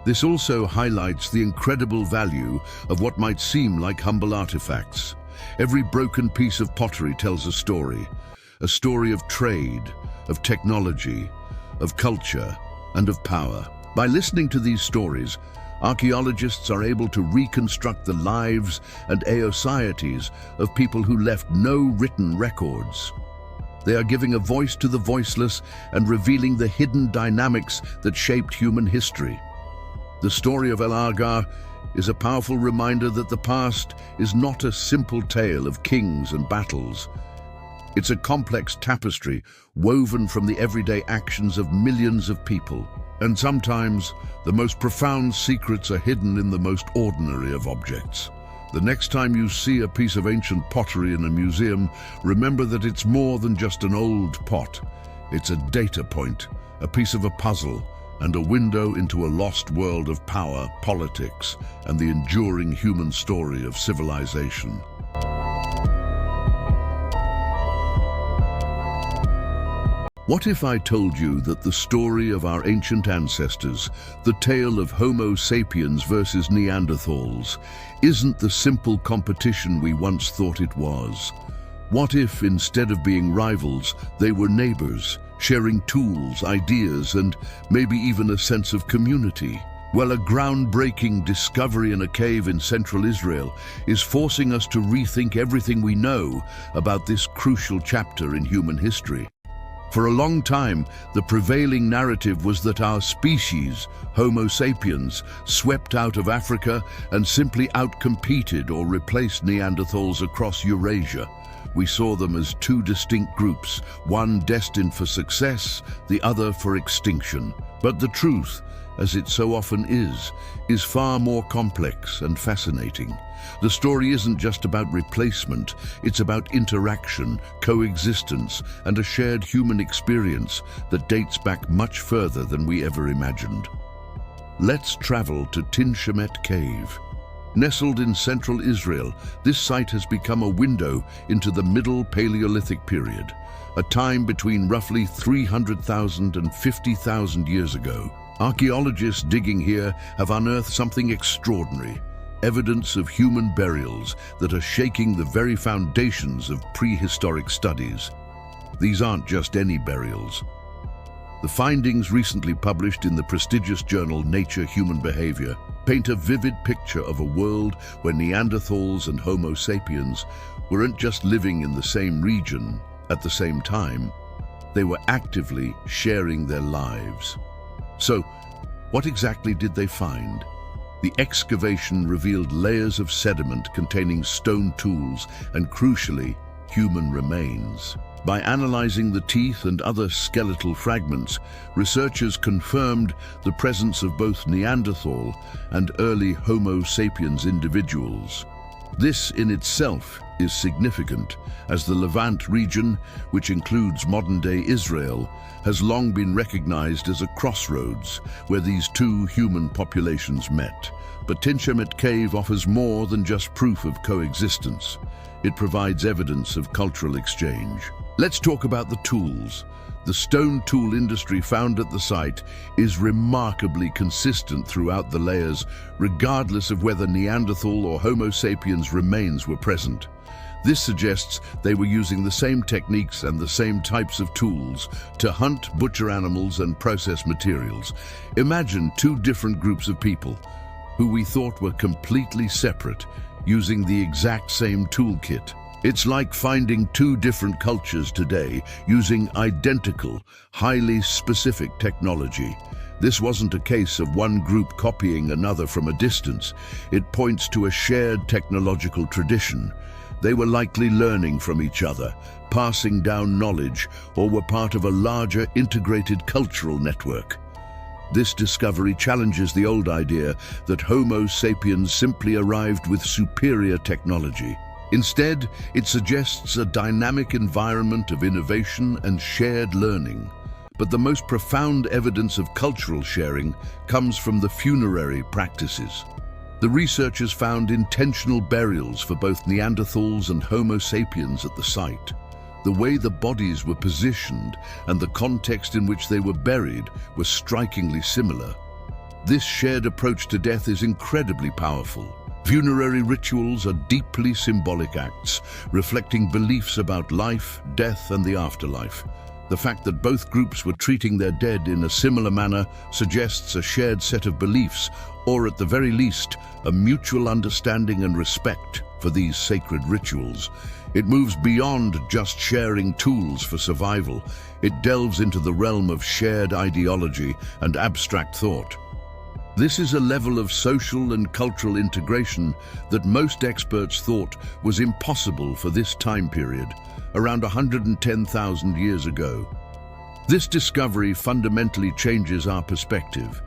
This also highlights the incredible value of what might seem like humble artifacts. Every broken piece of pottery tells a story of trade, of technology, of culture, and of power. By listening to these stories, archaeologists are able to reconstruct the lives and aeosieties of people who left no written records. They are giving a voice to the voiceless and revealing the hidden dynamics that shaped human history. The story of El Argar is a powerful reminder that the past is not a simple tale of kings and battles. It's a complex tapestry woven from the everyday actions of millions of people. And sometimes, the most profound secrets are hidden in the most ordinary of objects. The next time you see a piece of ancient pottery in a museum, remember that it's more than just an old pot. It's a data point, a piece of a puzzle, and a window into a lost world of power, politics, and the enduring human story of civilization. What if I told you that the story of our ancient ancestors, the tale of Homo sapiens versus Neanderthals, isn't the simple competition we once thought it was? What if, instead of being rivals, they were neighbors, sharing tools, ideas, and maybe even a sense of community? Well, a groundbreaking discovery in a cave in central Israel is forcing us to rethink everything we know about this crucial chapter in human history. For a long time, the prevailing narrative was that our species, Homo sapiens, swept out of Africa and simply outcompeted or replaced Neanderthals across Eurasia. We saw them as two distinct groups, one destined for success, the other for extinction. But the truth, as it so often is far more complex and fascinating. The story isn't just about replacement, it's about interaction, coexistence, and a shared human experience that dates back much further than we ever imagined. Let's travel to Tin Shemet Cave. Nestled in central Israel, this site has become a window into the Middle Paleolithic period, a time between roughly 300,000 and 50,000 years ago. Archaeologists digging here have unearthed something extraordinary, evidence of human burials that are shaking the very foundations of prehistoric studies. These aren't just any burials. The findings recently published in the prestigious journal Nature Human Behavior paint a vivid picture of a world where Neanderthals and Homo sapiens weren't just living in the same region at the same time, they were actively sharing their lives. So, what exactly did they find? The excavation revealed layers of sediment containing stone tools and, crucially, human remains. By analyzing the teeth and other skeletal fragments, researchers confirmed the presence of both Neanderthal and early Homo sapiens individuals. This in itself is significant, as the Levant region, which includes modern-day Israel, has long been recognized as a crossroads where these two human populations met. But Tin Shemet Cave offers more than just proof of coexistence. It provides evidence of cultural exchange. Let's talk about the tools. The stone tool industry found at the site is remarkably consistent throughout the layers, regardless of whether Neanderthal or Homo sapiens remains were present. This suggests they were using the same techniques and the same types of tools to hunt, butcher animals, and process materials. Imagine two different groups of people who we thought were completely separate, using the exact same toolkit. It's like finding two different cultures today using identical, highly specific technology. This wasn't a case of one group copying another from a distance. It points to a shared technological tradition. They were likely learning from each other, passing down knowledge, or were part of a larger integrated cultural network. This discovery challenges the old idea that Homo sapiens simply arrived with superior technology. Instead, it suggests a dynamic environment of innovation and shared learning. But the most profound evidence of cultural sharing comes from the funerary practices. The researchers found intentional burials for both Neanderthals and Homo sapiens at the site. The way the bodies were positioned and the context in which they were buried were strikingly similar. This shared approach to death is incredibly powerful. Funerary rituals are deeply symbolic acts, reflecting beliefs about life, death, and the afterlife. The fact that both groups were treating their dead in a similar manner suggests a shared set of beliefs, or at the very least, a mutual understanding and respect for these sacred rituals. It moves beyond just sharing tools for survival. It delves into the realm of shared ideology and abstract thought. This is a level of social and cultural integration that most experts thought was impossible for this time period, around 110,000 years ago. This discovery fundamentally changes our perspective.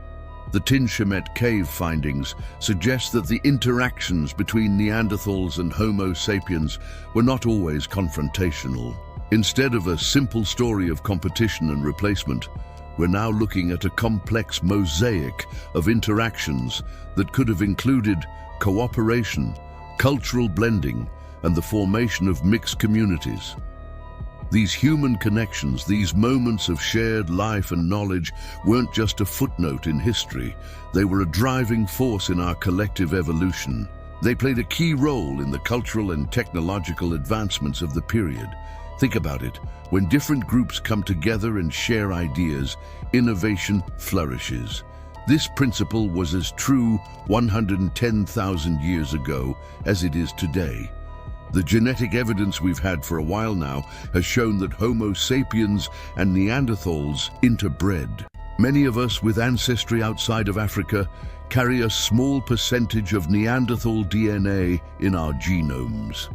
The Tinshmet cave findings suggest that the interactions between Neanderthals and Homo sapiens were not always confrontational. Instead of a simple story of competition and replacement, we're now looking at a complex mosaic of interactions that could have included cooperation, cultural blending, and the formation of mixed communities. These human connections, these moments of shared life and knowledge, weren't just a footnote in history. They were a driving force in our collective evolution. They played a key role in the cultural and technological advancements of the period. Think about it. When different groups come together and share ideas, innovation flourishes. This principle was as true 110,000 years ago as it is today. The genetic evidence we've had for a while now has shown that Homo sapiens and Neanderthals interbred. Many of us with ancestry outside of Africa carry a small percentage of Neanderthal DNA in our genomes.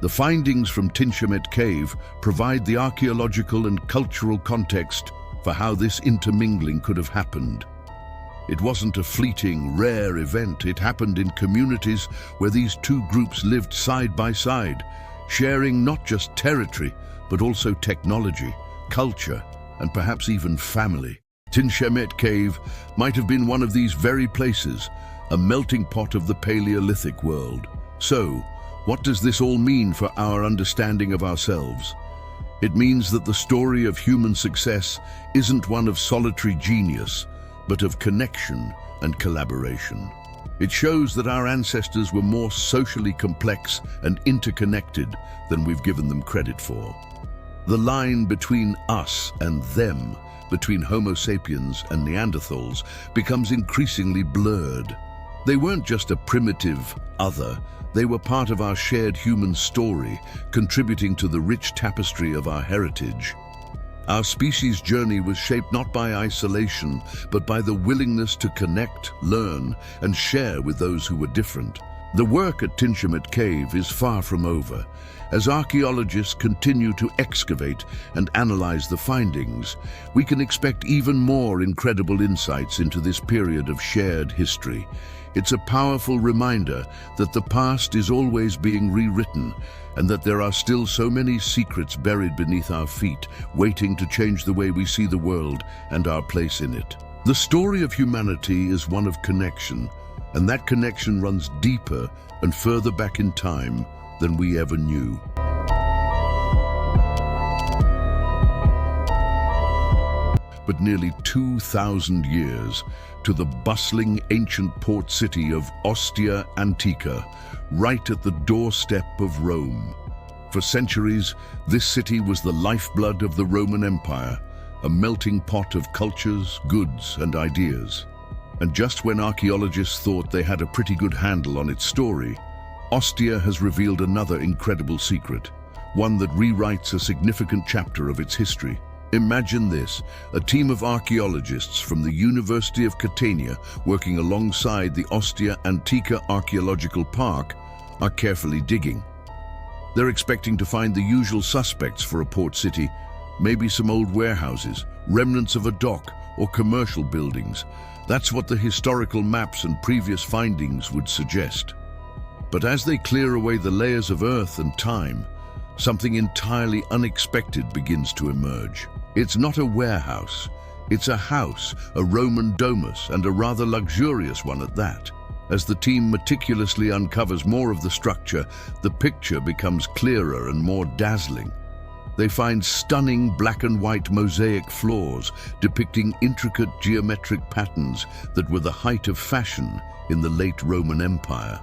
The findings from Tinshmet Cave provide the archaeological and cultural context for how this intermingling could have happened. It wasn't a fleeting, rare event. It happened in communities where these two groups lived side by side, sharing not just territory, but also technology, culture, and perhaps even family. Tinshmet Cave might have been one of these very places, a melting pot of the Paleolithic world. So, what does this all mean for our understanding of ourselves? It means that the story of human success isn't one of solitary genius, but of connection and collaboration. It shows that our ancestors were more socially complex and interconnected than we've given them credit for. The line between us and them, between Homo sapiens and Neanderthals, becomes increasingly blurred. They weren't just a primitive other, they were part of our shared human story, contributing to the rich tapestry of our heritage. Our species' journey was shaped not by isolation, but by the willingness to connect, learn, and share with those who were different. The work at Tinshmet Cave is far from over. As archaeologists continue to excavate and analyze the findings, we can expect even more incredible insights into this period of shared history. It's a powerful reminder that the past is always being rewritten, and that there are still so many secrets buried beneath our feet, waiting to change the way we see the world and our place in it. The story of humanity is one of connection, and that connection runs deeper and further back in time than we ever knew. But nearly 2,000 years to the bustling ancient port city of Ostia Antica, right at the doorstep of Rome. For centuries, this city was the lifeblood of the Roman Empire, a melting pot of cultures, goods, and ideas. And just when archaeologists thought they had a pretty good handle on its story, Ostia has revealed another incredible secret, one that rewrites a significant chapter of its history. Imagine this, a team of archaeologists from the University of Catania working alongside the Ostia Antica Archaeological Park are carefully digging. They're expecting to find the usual suspects for a port city, maybe some old warehouses, remnants of a dock, or commercial buildings. That's what the historical maps and previous findings would suggest. But as they clear away the layers of earth and time, something entirely unexpected begins to emerge. It's not a warehouse, it's a house, a Roman domus, and a rather luxurious one at that. As the team meticulously uncovers more of the structure, the picture becomes clearer and more dazzling. They find stunning black and white mosaic floors depicting intricate geometric patterns that were the height of fashion in the late Roman Empire.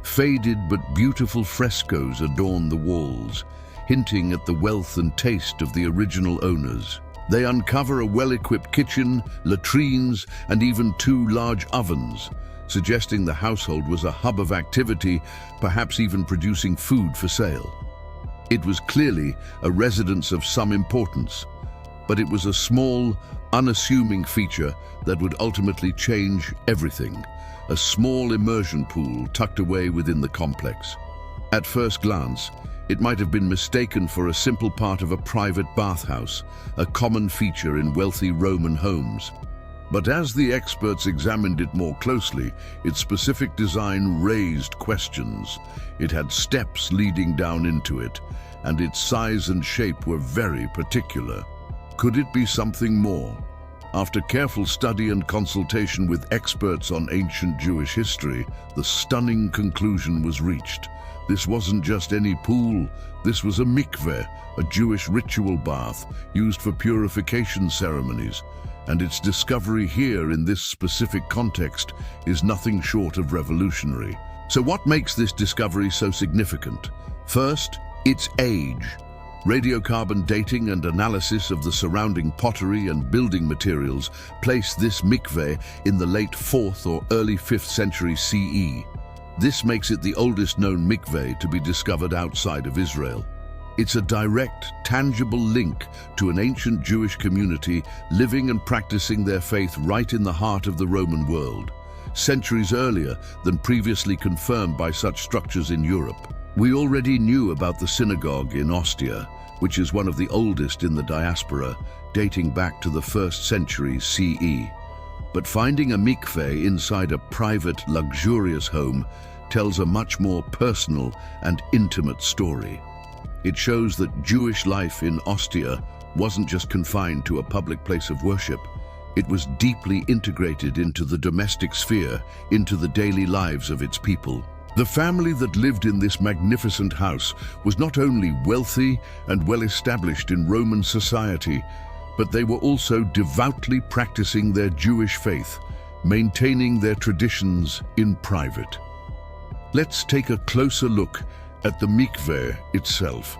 Faded but beautiful frescoes adorn the walls, hinting at the wealth and taste of the original owners. They uncover a well-equipped kitchen, latrines, and even 2 large ovens, suggesting the household was a hub of activity, perhaps even producing food for sale. It was clearly a residence of some importance, but it was a small, unassuming feature that would ultimately change everything. A small immersion pool tucked away within the complex. At first glance, it might have been mistaken for a simple part of a private bathhouse, a common feature in wealthy Roman homes. But as the experts examined it more closely, its specific design raised questions. It had steps leading down into it, and its size and shape were very particular. Could it be something more? After careful study and consultation with experts on ancient Jewish history, the stunning conclusion was reached. This wasn't just any pool, this was a mikveh, a Jewish ritual bath used for purification ceremonies. And its discovery here in this specific context is nothing short of revolutionary. So what makes this discovery so significant? First, its age. Radiocarbon dating and analysis of the surrounding pottery and building materials place this mikveh in the late 4th or early 5th century CE. This makes it the oldest known mikveh to be discovered outside of Israel. It's a direct, tangible link to an ancient Jewish community living and practicing their faith right in the heart of the Roman world, centuries earlier than previously confirmed by such structures in Europe. We already knew about the synagogue in Ostia, which is one of the oldest in the diaspora, dating back to the 1st century CE. But finding a mikveh inside a private, luxurious home tells a much more personal and intimate story. It shows that Jewish life in Ostia wasn't just confined to a public place of worship. It was deeply integrated into the domestic sphere, into the daily lives of its people. The family that lived in this magnificent house was not only wealthy and well-established in Roman society, but they were also devoutly practicing their Jewish faith, maintaining their traditions in private. Let's take a closer look at the mikveh itself.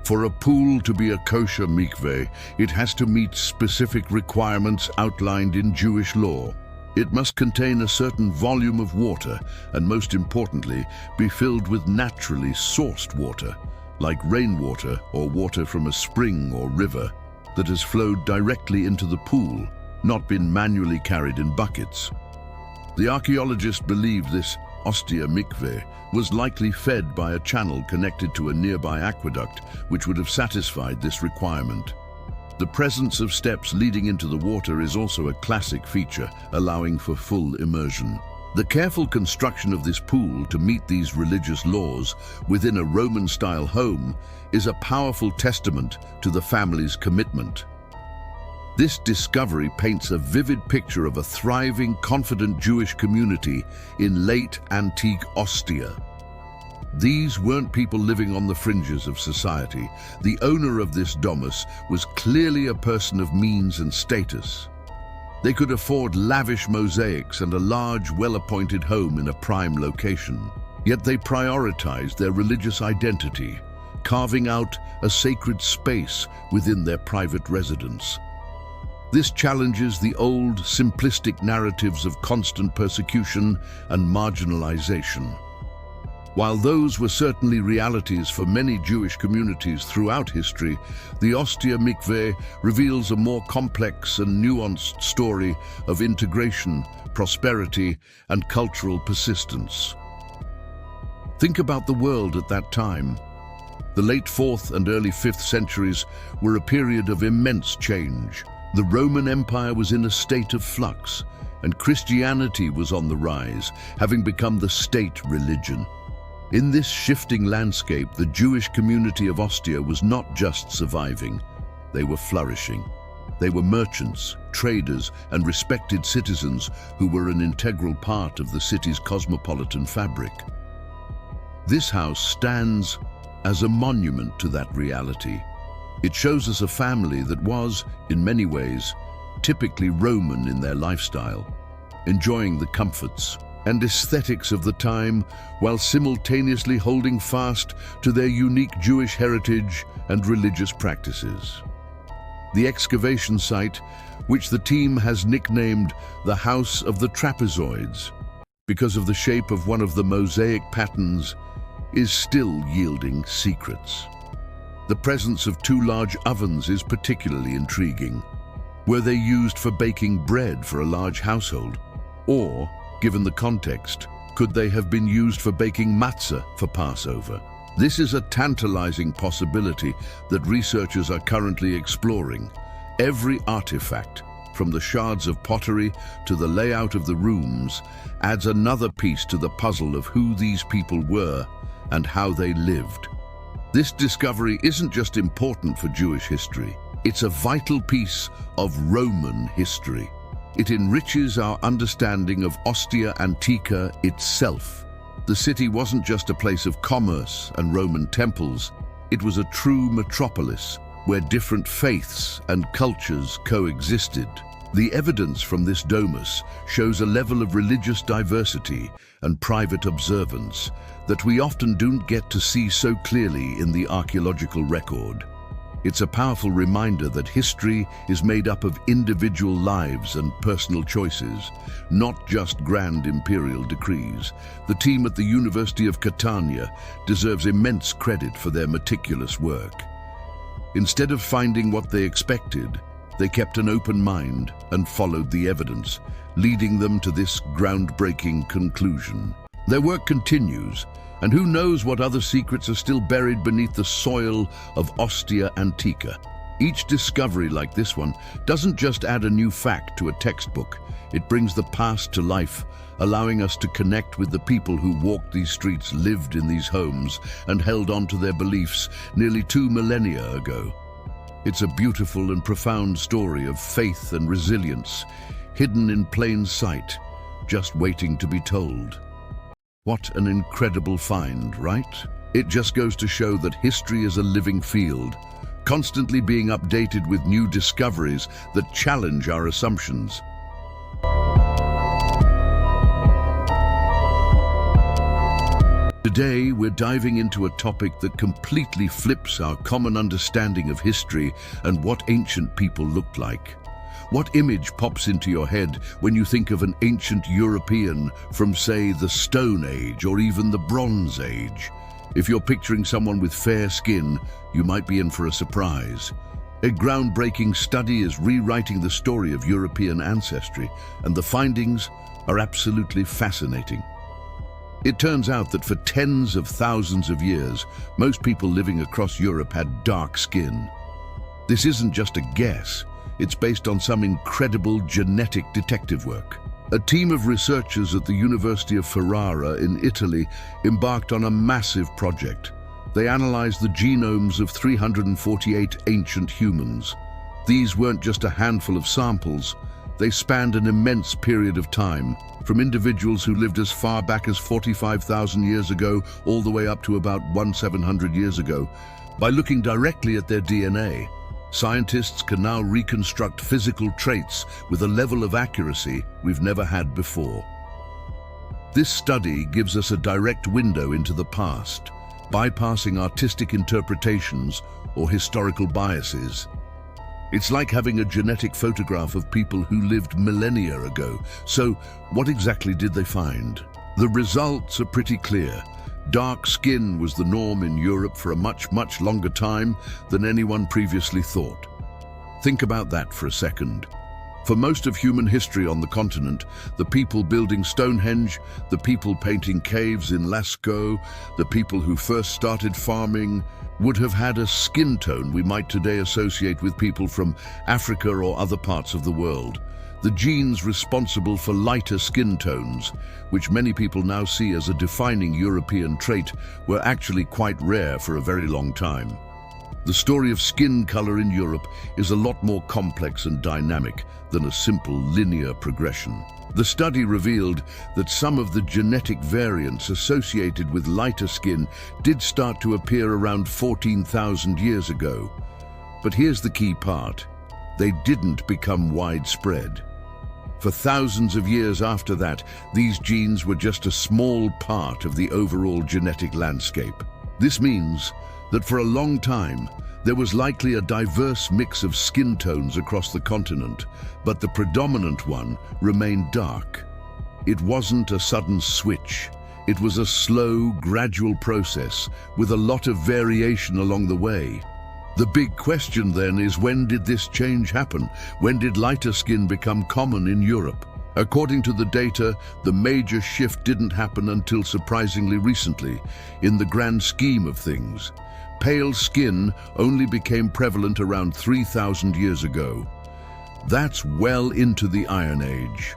For a pool to be a kosher mikveh, it has to meet specific requirements outlined in Jewish law. It must contain a certain volume of water and, most importantly, be filled with naturally sourced water, like rainwater or water from a spring or river that has flowed directly into the pool, not been manually carried in buckets. The archaeologists believe this Ostia mikveh was likely fed by a channel connected to a nearby aqueduct, which would have satisfied this requirement. The presence of steps leading into the water is also a classic feature, allowing for full immersion. The careful construction of this pool to meet these religious laws within a Roman-style home is a powerful testament to the family's commitment. This discovery paints a vivid picture of a thriving, confident Jewish community in late antique Ostia. These weren't people living on the fringes of society. The owner of this domus was clearly a person of means and status. They could afford lavish mosaics and a large, well-appointed home in a prime location. Yet they prioritized their religious identity, carving out a sacred space within their private residence. This challenges the old, simplistic narratives of constant persecution and marginalization. While those were certainly realities for many Jewish communities throughout history, the Ostia mikveh reveals a more complex and nuanced story of integration, prosperity, and cultural persistence. Think about the world at that time. The late 4th and early 5th centuries were a period of immense change. The Roman Empire was in a state of flux, and Christianity was on the rise, having become the state religion. In this shifting landscape, the Jewish community of Ostia was not just surviving, they were flourishing. They were merchants, traders, and respected citizens who were an integral part of the city's cosmopolitan fabric. This house stands as a monument to that reality. It shows us a family that was, in many ways, typically Roman in their lifestyle, enjoying the comforts, and aesthetics of the time, while simultaneously holding fast to their unique Jewish heritage and religious practices. The excavation site, which the team has nicknamed the House of the Trapezoids, because of the shape of one of the mosaic patterns, is still yielding secrets. The presence of two large ovens is particularly intriguing. Were they used for baking bread for a large household? Or, given the context, could they have been used for baking matzah for Passover? This is a tantalizing possibility that researchers are currently exploring. Every artifact, from the shards of pottery to the layout of the rooms, adds another piece to the puzzle of who these people were and how they lived. This discovery isn't just important for Jewish history, it's a vital piece of Roman history. It enriches our understanding of Ostia Antiqa itself. The city wasn't just a place of commerce and Roman temples, it was a true metropolis where different faiths and cultures coexisted. The evidence from this domus shows a level of religious diversity and private observance that we often don't get to see so clearly in the archaeological record. It's a powerful reminder that history is made up of individual lives and personal choices, not just grand imperial decrees. The team at the University of Catania deserves immense credit for their meticulous work. Instead of finding what they expected, they kept an open mind and followed the evidence, leading them to this groundbreaking conclusion. Their work continues, and who knows what other secrets are still buried beneath the soil of Ostia Antiqa. Each discovery like this one doesn't just add a new fact to a textbook, it brings the past to life, allowing us to connect with the people who walked these streets, lived in these homes, and held on to their beliefs nearly 2 millennia ago. It's a beautiful and profound story of faith and resilience, hidden in plain sight, just waiting to be told. What an incredible find, right? It just goes to show that history is a living field, constantly being updated with new discoveries that challenge our assumptions. Today, we're diving into a topic that completely flips our common understanding of history and what ancient people looked like. What image pops into your head when you think of an ancient European from, say, the Stone Age or even the Bronze Age? If you're picturing someone with fair skin, you might be in for a surprise. A groundbreaking study is rewriting the story of European ancestry, and the findings are absolutely fascinating. It turns out that for tens of thousands of years, most people living across Europe had dark skin. This isn't just a guess. It's based on some incredible genetic detective work. A team of researchers at the University of Ferrara in Italy embarked on a massive project. They analyzed the genomes of 348 ancient humans. These weren't just a handful of samples. They spanned an immense period of time, from individuals who lived as far back as 45,000 years ago all the way up to about 1,700 years ago. By looking directly at their DNA, scientists can now reconstruct physical traits with a level of accuracy we've never had before. This study gives us a direct window into the past, bypassing artistic interpretations or historical biases. It's like having a genetic photograph of people who lived millennia ago. So, what exactly did they find? The results are pretty clear. Dark skin was the norm in Europe for a much longer time than anyone previously thought. Think about that for a second. For most of human history on the continent, the people building Stonehenge, the people painting caves in Lascaux, the people who first started farming, would have had a skin tone we might today associate with people from Africa or other parts of the world. The genes responsible for lighter skin tones, which many people now see as a defining European trait, were actually quite rare for a very long time. The story of skin color in Europe is a lot more complex and dynamic than a simple linear progression. The study revealed that some of the genetic variants associated with lighter skin did start to appear around 14,000 years ago. But here's the key part: they didn't become widespread. For thousands of years after that, these genes were just a small part of the overall genetic landscape. This means that for a long time, there was likely a diverse mix of skin tones across the continent, but the predominant one remained dark. It wasn't a sudden switch. It was a slow, gradual process with a lot of variation along the way. The big question then is, when did this change happen? When did lighter skin become common in Europe? According to the data, the major shift didn't happen until surprisingly recently, in the grand scheme of things. Pale skin only became prevalent around 3,000 years ago. That's well into the Iron Age.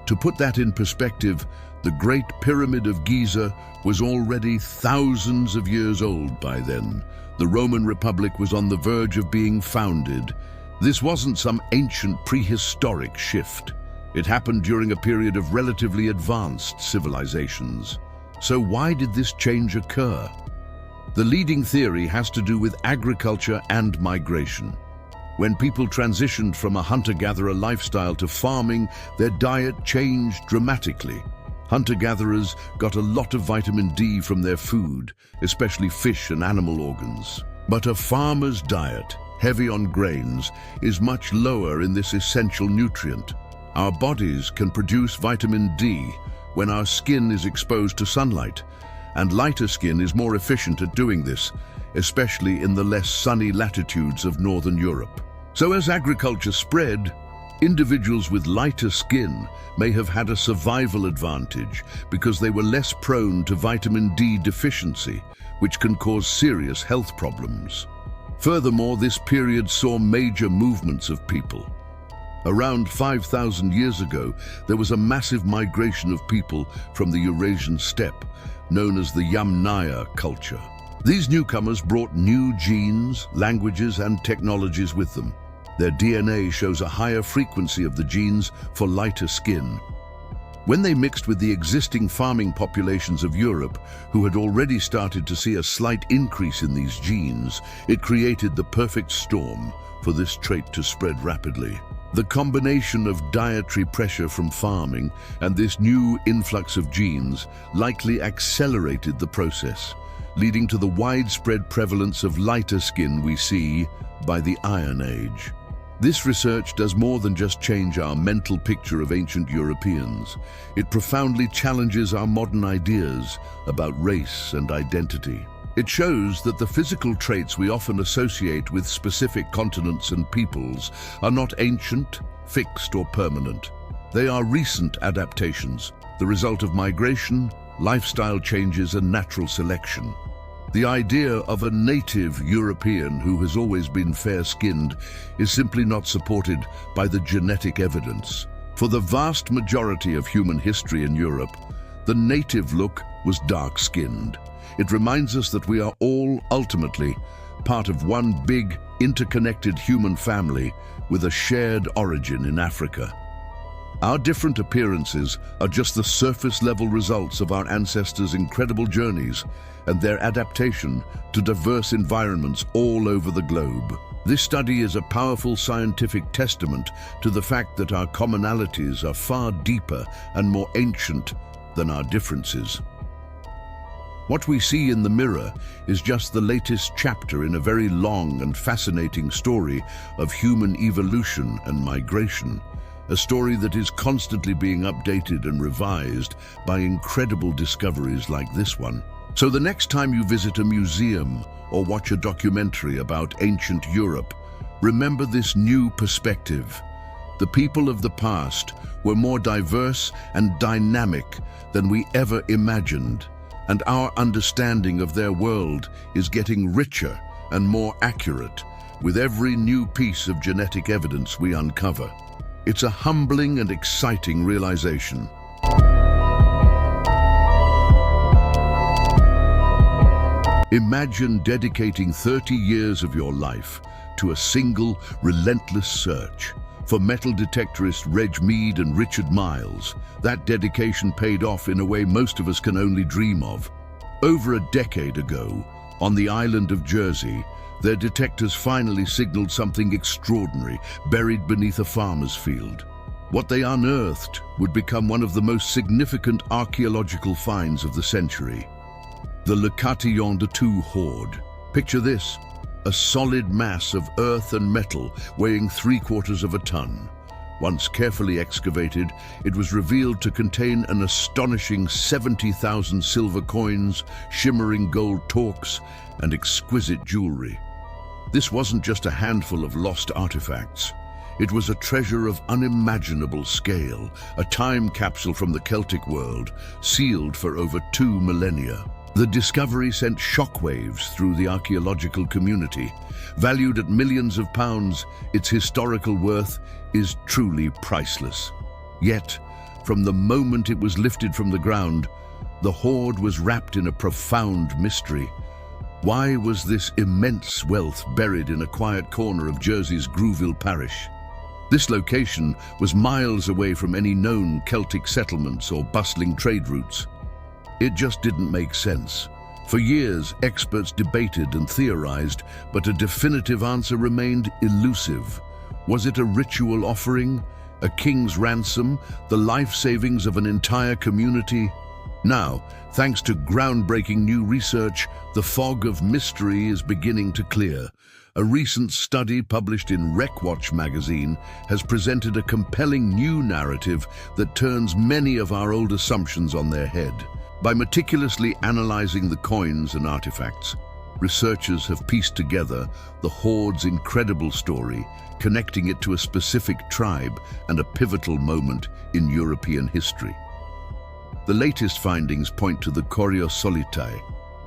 To put that in perspective, the Great Pyramid of Giza was already thousands of years old by then. The Roman Republic was on the verge of being founded. This wasn't some ancient prehistoric shift. It happened during a period of relatively advanced civilizations. So why did this change occur? The leading theory has to do with agriculture and migration. When people transitioned from a hunter-gatherer lifestyle to farming, their diet changed dramatically. Hunter-gatherers got a lot of vitamin D from their food, especially fish and animal organs. But a farmer's diet, heavy on grains, is much lower in this essential nutrient. Our bodies can produce vitamin D when our skin is exposed to sunlight, and lighter skin is more efficient at doing this, especially in the less sunny latitudes of northern Europe. So as agriculture spread, individuals with lighter skin may have had a survival advantage because they were less prone to vitamin D deficiency, which can cause serious health problems. Furthermore, this period saw major movements of people. Around 5,000 years ago, there was a massive migration of people from the Eurasian steppe, known as the Yamnaya culture. These newcomers brought new genes, languages, and technologies with them. Their DNA shows a higher frequency of the genes for lighter skin. When they mixed with the existing farming populations of Europe, who had already started to see a slight increase in these genes, it created the perfect storm for this trait to spread rapidly. The combination of dietary pressure from farming and this new influx of genes likely accelerated the process, leading to the widespread prevalence of lighter skin we see by the Iron Age. This research does more than just change our mental picture of ancient Europeans. It profoundly challenges our modern ideas about race and identity. It shows that the physical traits we often associate with specific continents and peoples are not ancient, fixed, or permanent. They are recent adaptations, the result of migration, lifestyle changes, and natural selection. The idea of a native European who has always been fair-skinned is simply not supported by the genetic evidence. For the vast majority of human history in Europe, the native look was dark-skinned. It reminds us that we are all ultimately part of one big, interconnected human family with a shared origin in Africa. Our different appearances are just the surface-level results of our ancestors' incredible journeys and their adaptation to diverse environments all over the globe. This study is a powerful scientific testament to the fact that our commonalities are far deeper and more ancient than our differences. What we see in the mirror is just the latest chapter in a very long and fascinating story of human evolution and migration, a story that is constantly being updated and revised by incredible discoveries like this one. So the next time you visit a museum or watch a documentary about ancient Europe, remember this new perspective. The people of the past were more diverse and dynamic than we ever imagined, and our understanding of their world is getting richer and more accurate with every new piece of genetic evidence we uncover. It's a humbling and exciting realization. Imagine dedicating 30 years of your life to a single, relentless search. For metal detectorists Reg Mead and Richard Miles, that dedication paid off in a way most of us can only dream of. Over a decade ago, on the island of Jersey, their detectors finally signaled something extraordinary buried beneath a farmer's field. What they unearthed would become one of the most significant archaeological finds of the century. The Le Cartillon de Tours hoard. Picture this, a solid mass of earth and metal weighing 3/4 of a ton. Once carefully excavated, it was revealed to contain an astonishing 70,000 silver coins, shimmering gold torques, and exquisite jewelry. This wasn't just a handful of lost artifacts. It was a treasure of unimaginable scale, a time capsule from the Celtic world, sealed for over 2 millennia. The discovery sent shockwaves through the archaeological community. Valued at millions of pounds, its historical worth is truly priceless. Yet, from the moment it was lifted from the ground, the hoard was wrapped in a profound mystery. Why was this immense wealth buried in a quiet corner of Jersey's Grouville parish? This location was miles away from any known Celtic settlements or bustling trade routes. It just didn't make sense. For years, experts debated and theorized, but a definitive answer remained elusive. Was it a ritual offering, a king's ransom, the life savings of an entire community? Now, thanks to groundbreaking new research, the fog of mystery is beginning to clear. A recent study published in WreckWatch magazine has presented a compelling new narrative that turns many of our old assumptions on their head. By meticulously analyzing the coins and artifacts, researchers have pieced together the hoard's incredible story, connecting it to a specific tribe and a pivotal moment in European history. The latest findings point to the Coriosolitae,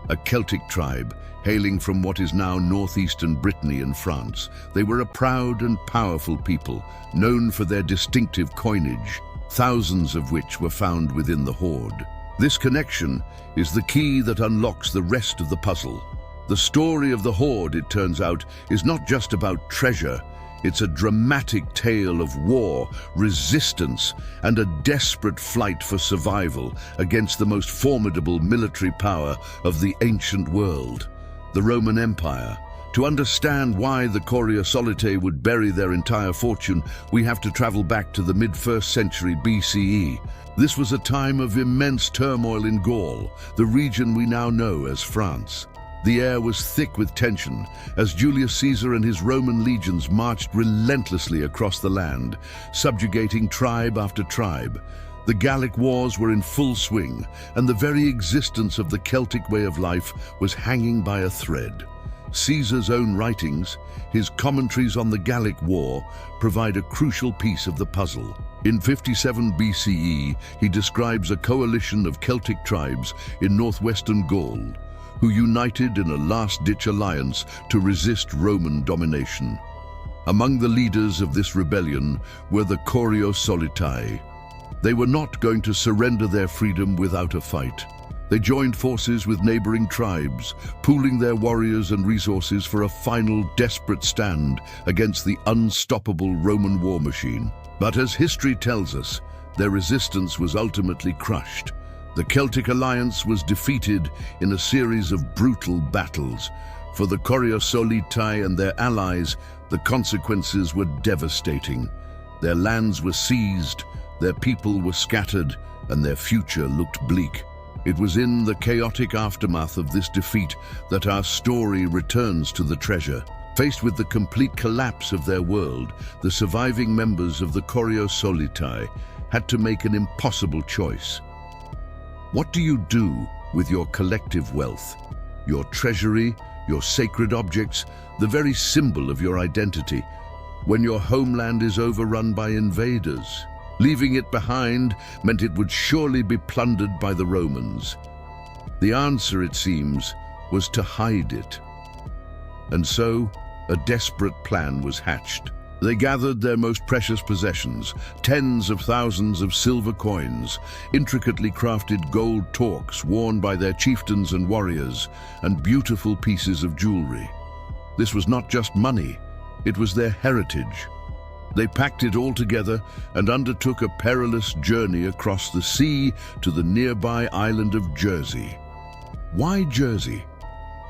a Celtic tribe hailing from what is now northeastern Brittany in France. They were a proud and powerful people, known for their distinctive coinage, thousands of which were found within the hoard. This connection is the key that unlocks the rest of the puzzle. The story of the hoard, it turns out, is not just about treasure. It's a dramatic tale of war, resistance, and a desperate flight for survival against the most formidable military power of the ancient world, the Roman Empire. To understand why the Coriosolitae would bury their entire fortune, we have to travel back to the mid-1st century BCE. This was a time of immense turmoil in Gaul, the region we now know as France. The air was thick with tension as Julius Caesar and his Roman legions marched relentlessly across the land, subjugating tribe after tribe. The Gallic Wars were in full swing, and the very existence of the Celtic way of life was hanging by a thread. Caesar's own writings, his commentaries on the Gallic War, provide a crucial piece of the puzzle. In 57 BCE, he describes a coalition of Celtic tribes in northwestern Gaul, who united in a last-ditch alliance to resist Roman domination. Among the leaders of this rebellion were the Coriosolitae. They were not going to surrender their freedom without a fight. They joined forces with neighboring tribes, pooling their warriors and resources for a final desperate stand against the unstoppable Roman war machine. But as history tells us, their resistance was ultimately crushed. The Celtic alliance was defeated in a series of brutal battles. For the Coriosolitae and their allies, the consequences were devastating. Their lands were seized, their people were scattered, and their future looked bleak. It was in the chaotic aftermath of this defeat that our story returns to the treasure. Faced with the complete collapse of their world, the surviving members of the Coriosolitae had to make an impossible choice. What do you do with your collective wealth, your treasury, your sacred objects, the very symbol of your identity, when your homeland is overrun by invaders? Leaving it behind meant it would surely be plundered by the Romans. The answer, it seems, was to hide it. And so, a desperate plan was hatched. They gathered their most precious possessions, tens of thousands of silver coins, intricately crafted gold torques worn by their chieftains and warriors, and beautiful pieces of jewelry. This was not just money, it was their heritage. They packed it all together and undertook a perilous journey across the sea to the nearby island of Jersey. Why Jersey?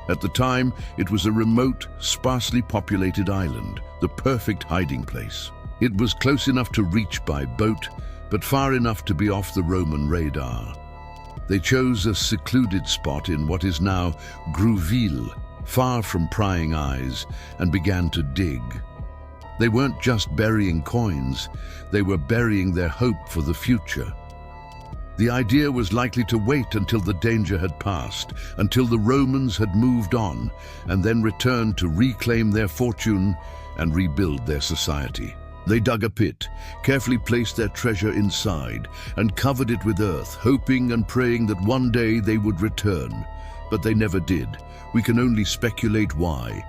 At the time, it was a remote, sparsely populated island, the perfect hiding place. It was close enough to reach by boat, but far enough to be off the Roman radar. They chose a secluded spot in what is now Grouville, far from prying eyes, and began to dig. They weren't just burying coins, they were burying their hope for the future. The idea was likely to wait until the danger had passed, until the Romans had moved on, and then return to reclaim their fortune and rebuild their society. They dug a pit, carefully placed their treasure inside, and covered it with earth, hoping and praying that one day they would return. But they never did. We can only speculate why.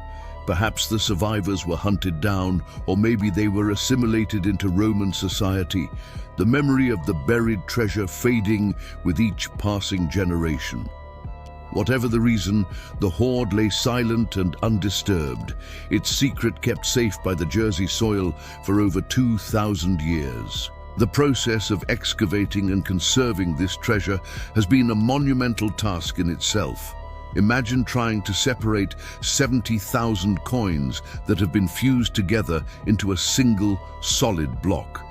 Perhaps the survivors were hunted down, or maybe they were assimilated into Roman society, the memory of the buried treasure fading with each passing generation. Whatever the reason, the hoard lay silent and undisturbed, its secret kept safe by the Jersey soil for over 2,000 years. The process of excavating and conserving this treasure has been a monumental task in itself. Imagine trying to separate 70,000 coins that have been fused together into a single, solid block.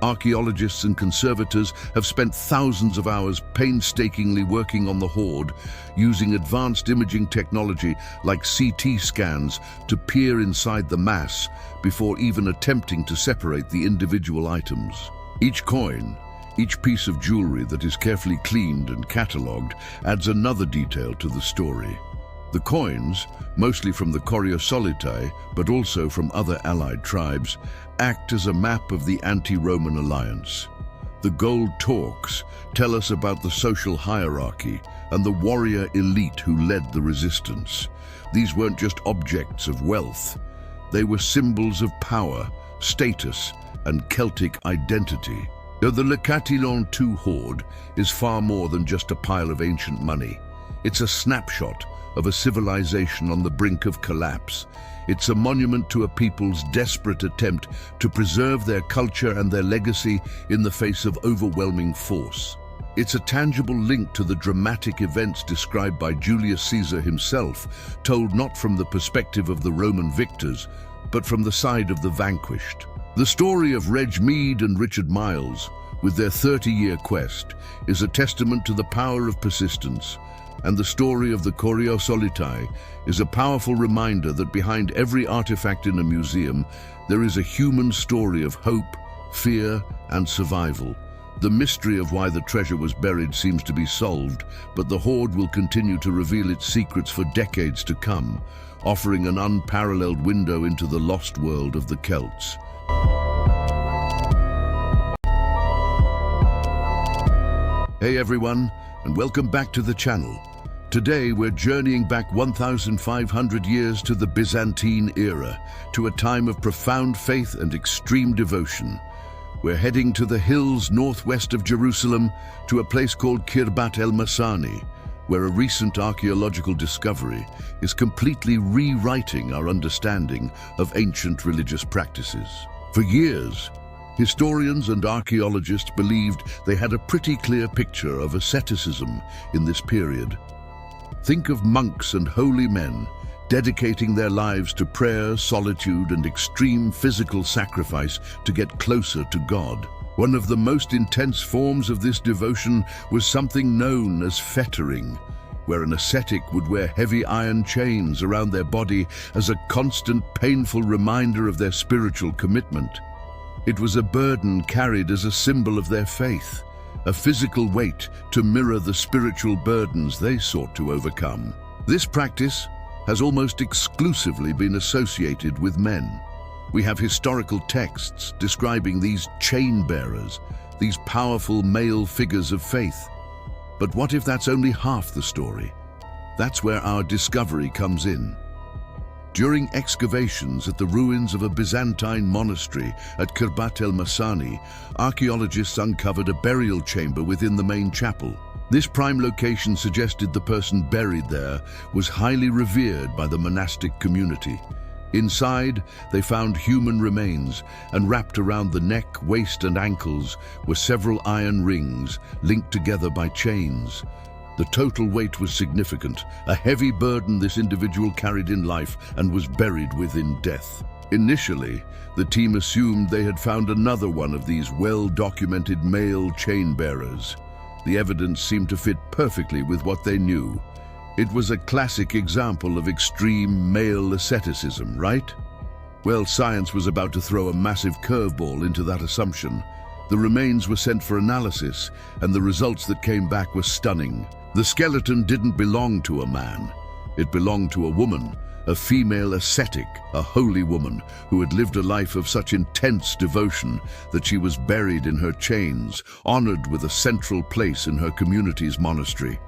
Archaeologists and conservators have spent thousands of hours painstakingly working on the hoard, using advanced imaging technology like CT scans to peer inside the mass before even attempting to separate the individual items. Each coin, each piece of jewelry that is carefully cleaned and catalogued, adds another detail to the story. The coins, mostly from the Coriosolitae, but also from other allied tribes, act as a map of the anti-Roman alliance. The gold torques tell us about the social hierarchy and the warrior elite who led the resistance. These weren't just objects of wealth. They were symbols of power, status, and Celtic identity. Though the Le Catillon II hoard is far more than just a pile of ancient money. It's a snapshot of a civilization on the brink of collapse. It's a monument to a people's desperate attempt to preserve their culture and their legacy in the face of overwhelming force. It's a tangible link to the dramatic events described by Julius Caesar himself, told not from the perspective of the Roman victors, but from the side of the vanquished. The story of Reg Mead and Richard Miles, with their 30-year quest, is a testament to the power of persistence, and the story of the Coriosolitae is a powerful reminder that behind every artifact in a museum, there is a human story of hope, fear, and survival. The mystery of why the treasure was buried seems to be solved, but the hoard will continue to reveal its secrets for decades to come, offering an unparalleled window into the lost world of the Celts. Hey everyone, and welcome back to the channel. Today we're journeying back 1,500 years to the Byzantine era, to a time of profound faith and extreme devotion. We're heading to the hills northwest of Jerusalem, to a place called Khirbat el-Masani, where a recent archaeological discovery is completely rewriting our understanding of ancient religious practices. For years, historians and archaeologists believed they had a pretty clear picture of asceticism in this period. Think of monks and holy men dedicating their lives to prayer, solitude, and extreme physical sacrifice to get closer to God. One of the most intense forms of this devotion was something known as fettering, where an ascetic would wear heavy iron chains around their body as a constant, painful reminder of their spiritual commitment. It was a burden carried as a symbol of their faith, a physical weight to mirror the spiritual burdens they sought to overcome. This practice has almost exclusively been associated with men. We have historical texts describing these chain bearers, these powerful male figures of faith. But what if that's only half the story? That's where our discovery comes in. During excavations at the ruins of a Byzantine monastery at Khirbat el-Masani, archaeologists uncovered a burial chamber within the main chapel. This prime location suggested the person buried there was highly revered by the monastic community. Inside, they found human remains, and wrapped around the neck, waist, and ankles were several iron rings linked together by chains. The total weight was significant, a heavy burden this individual carried in life and was buried within death. Initially, the team assumed they had found another one of these well-documented male chain bearers. The evidence seemed to fit perfectly with what they knew. It was a classic example of extreme male asceticism, right? Well, science was about to throw a massive curveball into that assumption. The remains were sent for analysis, and the results that came back were stunning. The skeleton didn't belong to a man. It belonged to a woman, a female ascetic, a holy woman who had lived a life of such intense devotion that she was buried in her chains, honored with a central place in her community's monastery.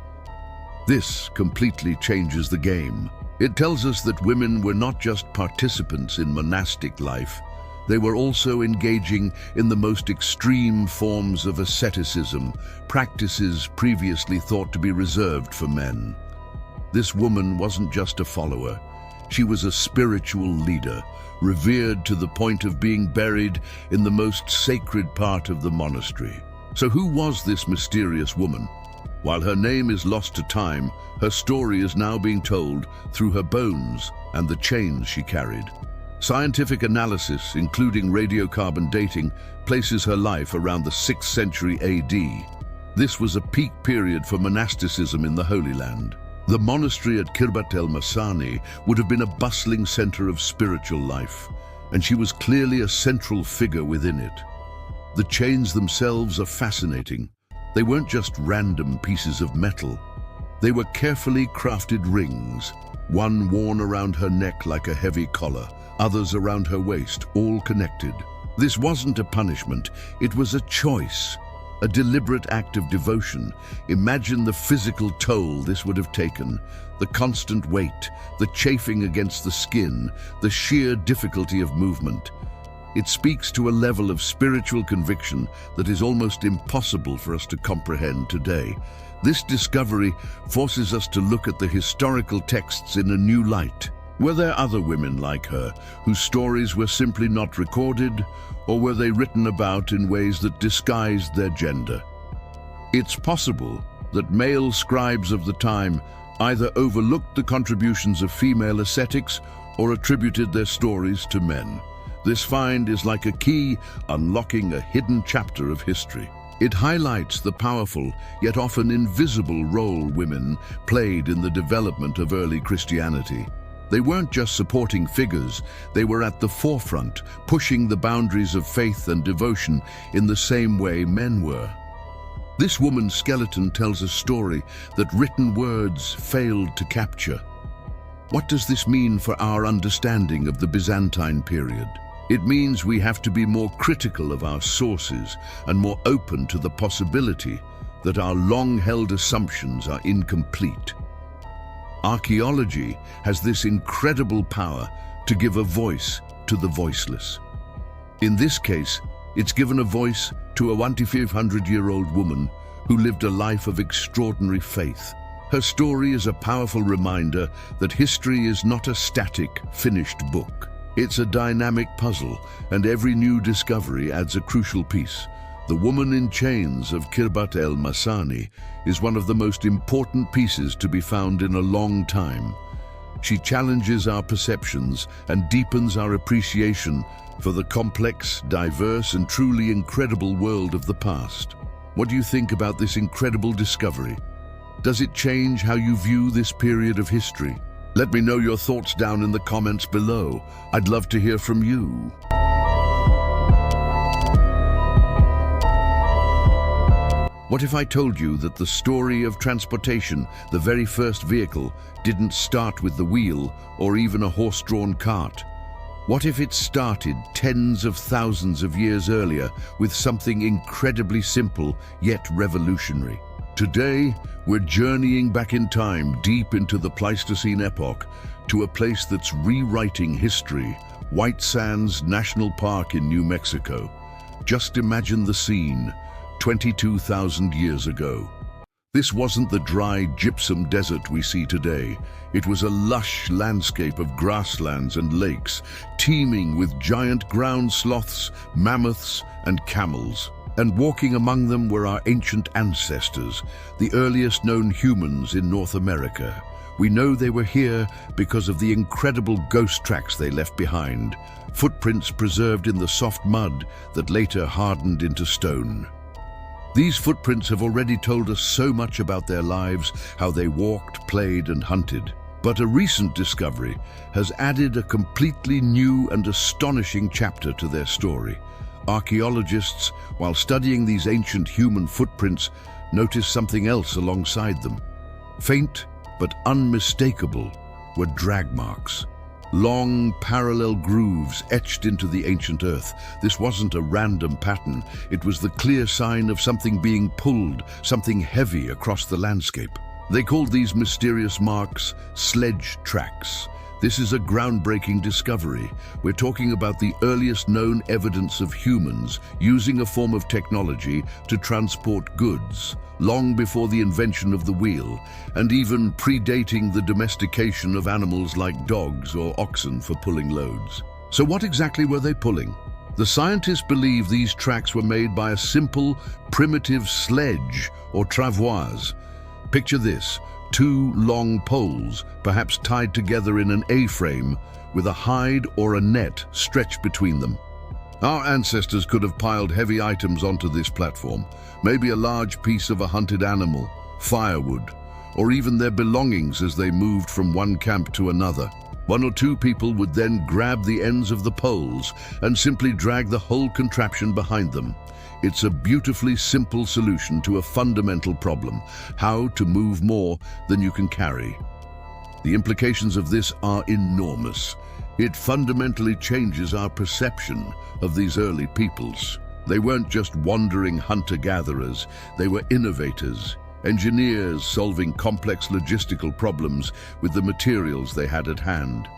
This completely changes the game. It tells us that women were not just participants in monastic life, they were also engaging in the most extreme forms of asceticism, practices previously thought to be reserved for men. This woman wasn't just a follower. She was a spiritual leader, revered to the point of being buried in the most sacred part of the monastery. So who was this mysterious woman? While her name is lost to time, her story is now being told through her bones and the chains she carried. Scientific analysis, including radiocarbon dating, places her life around the 6th century AD. This was a peak period for monasticism in the Holy Land. The monastery at Khirbat el-Masani would have been a bustling center of spiritual life, and she was clearly a central figure within it. The chains themselves are fascinating. They weren't just random pieces of metal. They were carefully crafted rings, one worn around her neck like a heavy collar, others around her waist, all connected. This wasn't a punishment, it was a choice. A deliberate act of devotion. Imagine the physical toll this would have taken, the constant weight, the chafing against the skin, the sheer difficulty of movement. It speaks to a level of spiritual conviction that is almost impossible for us to comprehend today. This discovery forces us to look at the historical texts in a new light. Were there other women like her, whose stories were simply not recorded, or were they written about in ways that disguised their gender? It's possible that male scribes of the time either overlooked the contributions of female ascetics or attributed their stories to men. This find is like a key unlocking a hidden chapter of history. It highlights the powerful, yet often invisible role women played in the development of early Christianity. They weren't just supporting figures, they were at the forefront, pushing the boundaries of faith and devotion in the same way men were. This woman's skeleton tells a story that written words failed to capture. What does this mean for our understanding of the Byzantine period? It means we have to be more critical of our sources and more open to the possibility that our long-held assumptions are incomplete. Archaeology has this incredible power to give a voice to the voiceless. In this case, it's given a voice to a 2,500-year-old woman who lived a life of extraordinary faith. Her story is a powerful reminder that history is not a static, finished book. It's a dynamic puzzle, and every new discovery adds a crucial piece. The woman in chains of Khirbat el-Masani is one of the most important pieces to be found in a long time. She challenges our perceptions and deepens our appreciation for the complex, diverse, and truly incredible world of the past. What do you think about this incredible discovery? Does it change how you view this period of history? Let me know your thoughts down in the comments below. I'd love to hear from you. What if I told you that the story of transportation, the very first vehicle, didn't start with the wheel or even a horse-drawn cart? What if it started tens of thousands of years earlier with something incredibly simple yet revolutionary? Today, we're journeying back in time deep into the Pleistocene epoch to a place that's rewriting history, White Sands National Park in New Mexico. Just imagine the scene. 22,000 years ago. This wasn't the dry gypsum desert we see today. It was a lush landscape of grasslands and lakes, teeming with giant ground sloths, mammoths, and camels. And walking among them were our ancient ancestors, the earliest known humans in North America. We know they were here because of the incredible ghost tracks they left behind, footprints preserved in the soft mud that later hardened into stone. These footprints have already told us so much about their lives, how they walked, played, and hunted. But a recent discovery has added a completely new and astonishing chapter to their story. Archaeologists, while studying these ancient human footprints, noticed something else alongside them. Faint but unmistakable were drag marks. Long, parallel grooves etched into the ancient earth. This wasn't a random pattern. It was the clear sign of something being pulled, something heavy across the landscape. They called these mysterious marks sledge tracks. This is a groundbreaking discovery. We're talking about the earliest known evidence of humans using a form of technology to transport goods, long before the invention of the wheel, and even predating the domestication of animals like dogs or oxen for pulling loads. So what exactly were they pulling? The scientists believe these tracks were made by a simple, primitive sledge or travois. Picture this: two long poles, perhaps tied together in an A-frame, with a hide or a net stretched between them. Our ancestors could have piled heavy items onto this platform, maybe a large piece of a hunted animal, firewood, or even their belongings as they moved from one camp to another. One or two people would then grab the ends of the poles and simply drag the whole contraption behind them. It's a beautifully simple solution to a fundamental problem: how to move more than you can carry. The implications of this are enormous. It fundamentally changes our perception of these early peoples. They weren't just wandering hunter-gatherers, they were innovators, engineers solving complex logistical problems with the materials they had at hand.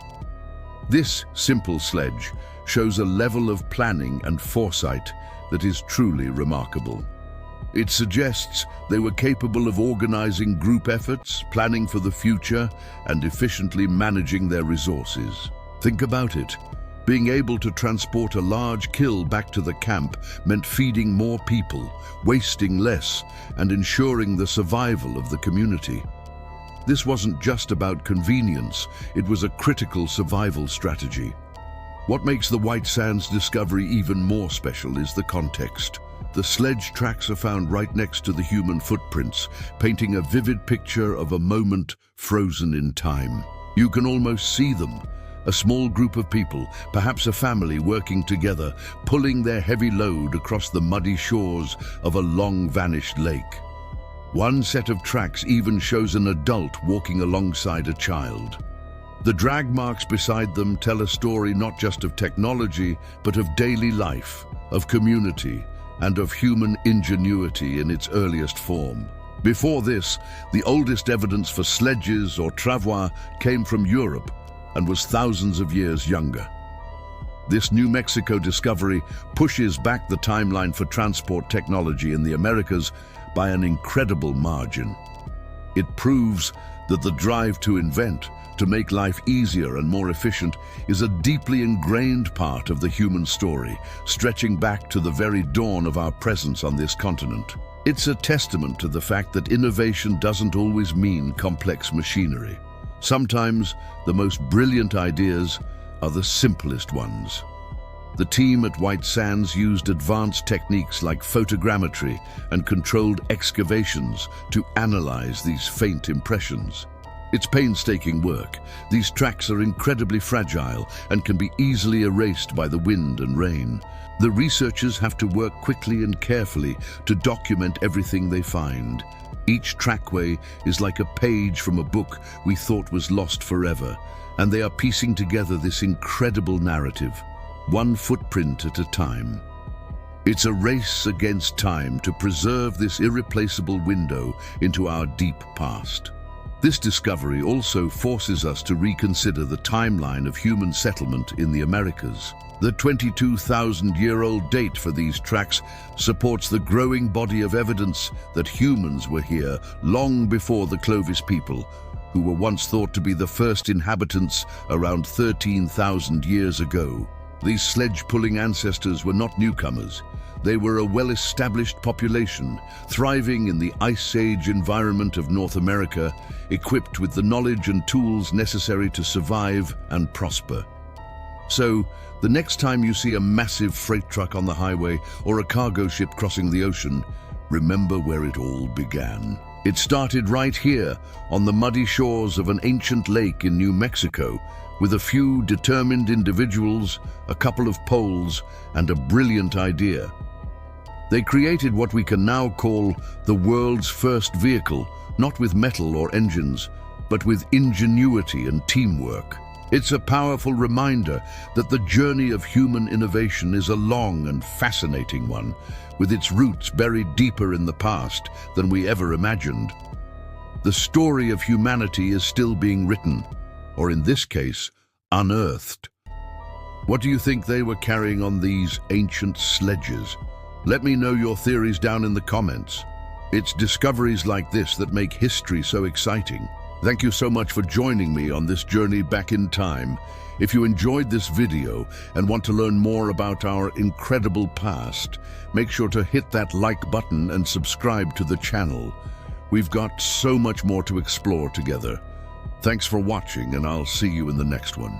This simple sledge shows a level of planning and foresight that is truly remarkable. It suggests they were capable of organizing group efforts, planning for the future, and efficiently managing their resources. Think about it. Being able to transport a large kill back to the camp meant feeding more people, wasting less, and ensuring the survival of the community. This wasn't just about convenience, it was a critical survival strategy. What makes the White Sands discovery even more special is the context. The sledge tracks are found right next to the human footprints, painting a vivid picture of a moment frozen in time. You can almost see them. A small group of people, perhaps a family working together, pulling their heavy load across the muddy shores of a long-vanished lake. One set of tracks even shows an adult walking alongside a child. The drag marks beside them tell a story not just of technology, but of daily life, of community, and of human ingenuity in its earliest form. Before this, the oldest evidence for sledges or travois came from Europe and was thousands of years younger. This New Mexico discovery pushes back the timeline for transport technology in the Americas by an incredible margin. It proves that the drive to invent, to make life easier and more efficient, is a deeply ingrained part of the human story, stretching back to the very dawn of our presence on this continent. It's a testament to the fact that innovation doesn't always mean complex machinery. Sometimes the most brilliant ideas are the simplest ones. The team at White Sands used advanced techniques like photogrammetry and controlled excavations to analyze these faint impressions. It's painstaking work. These tracks are incredibly fragile and can be easily erased by the wind and rain. The researchers have to work quickly and carefully to document everything they find. Each trackway is like a page from a book we thought was lost forever, and they are piecing together this incredible narrative, one footprint at a time. It's a race against time to preserve this irreplaceable window into our deep past. This discovery also forces us to reconsider the timeline of human settlement in the Americas. The 22,000-year-old date for these tracks supports the growing body of evidence that humans were here long before the Clovis people, who were once thought to be the first inhabitants around 13,000 years ago. These sledge-pulling ancestors were not newcomers. They were a well-established population, thriving in the Ice Age environment of North America, equipped with the knowledge and tools necessary to survive and prosper. So, the next time you see a massive freight truck on the highway or a cargo ship crossing the ocean, remember where it all began. It started right here, on the muddy shores of an ancient lake in New Mexico, with a few determined individuals, a couple of poles, and a brilliant idea. They created what we can now call the world's first vehicle, not with metal or engines, but with ingenuity and teamwork. It's a powerful reminder that the journey of human innovation is a long and fascinating one, with its roots buried deeper in the past than we ever imagined. The story of humanity is still being written, or in this case, unearthed. What do you think they were carrying on these ancient sledges? Let me know your theories down in the comments. It's discoveries like this that make history so exciting. Thank you so much for joining me on this journey back in time. If you enjoyed this video and want to learn more about our incredible past, make sure to hit that like button and subscribe to the channel. We've got so much more to explore together. Thanks for watching, and I'll see you in the next one.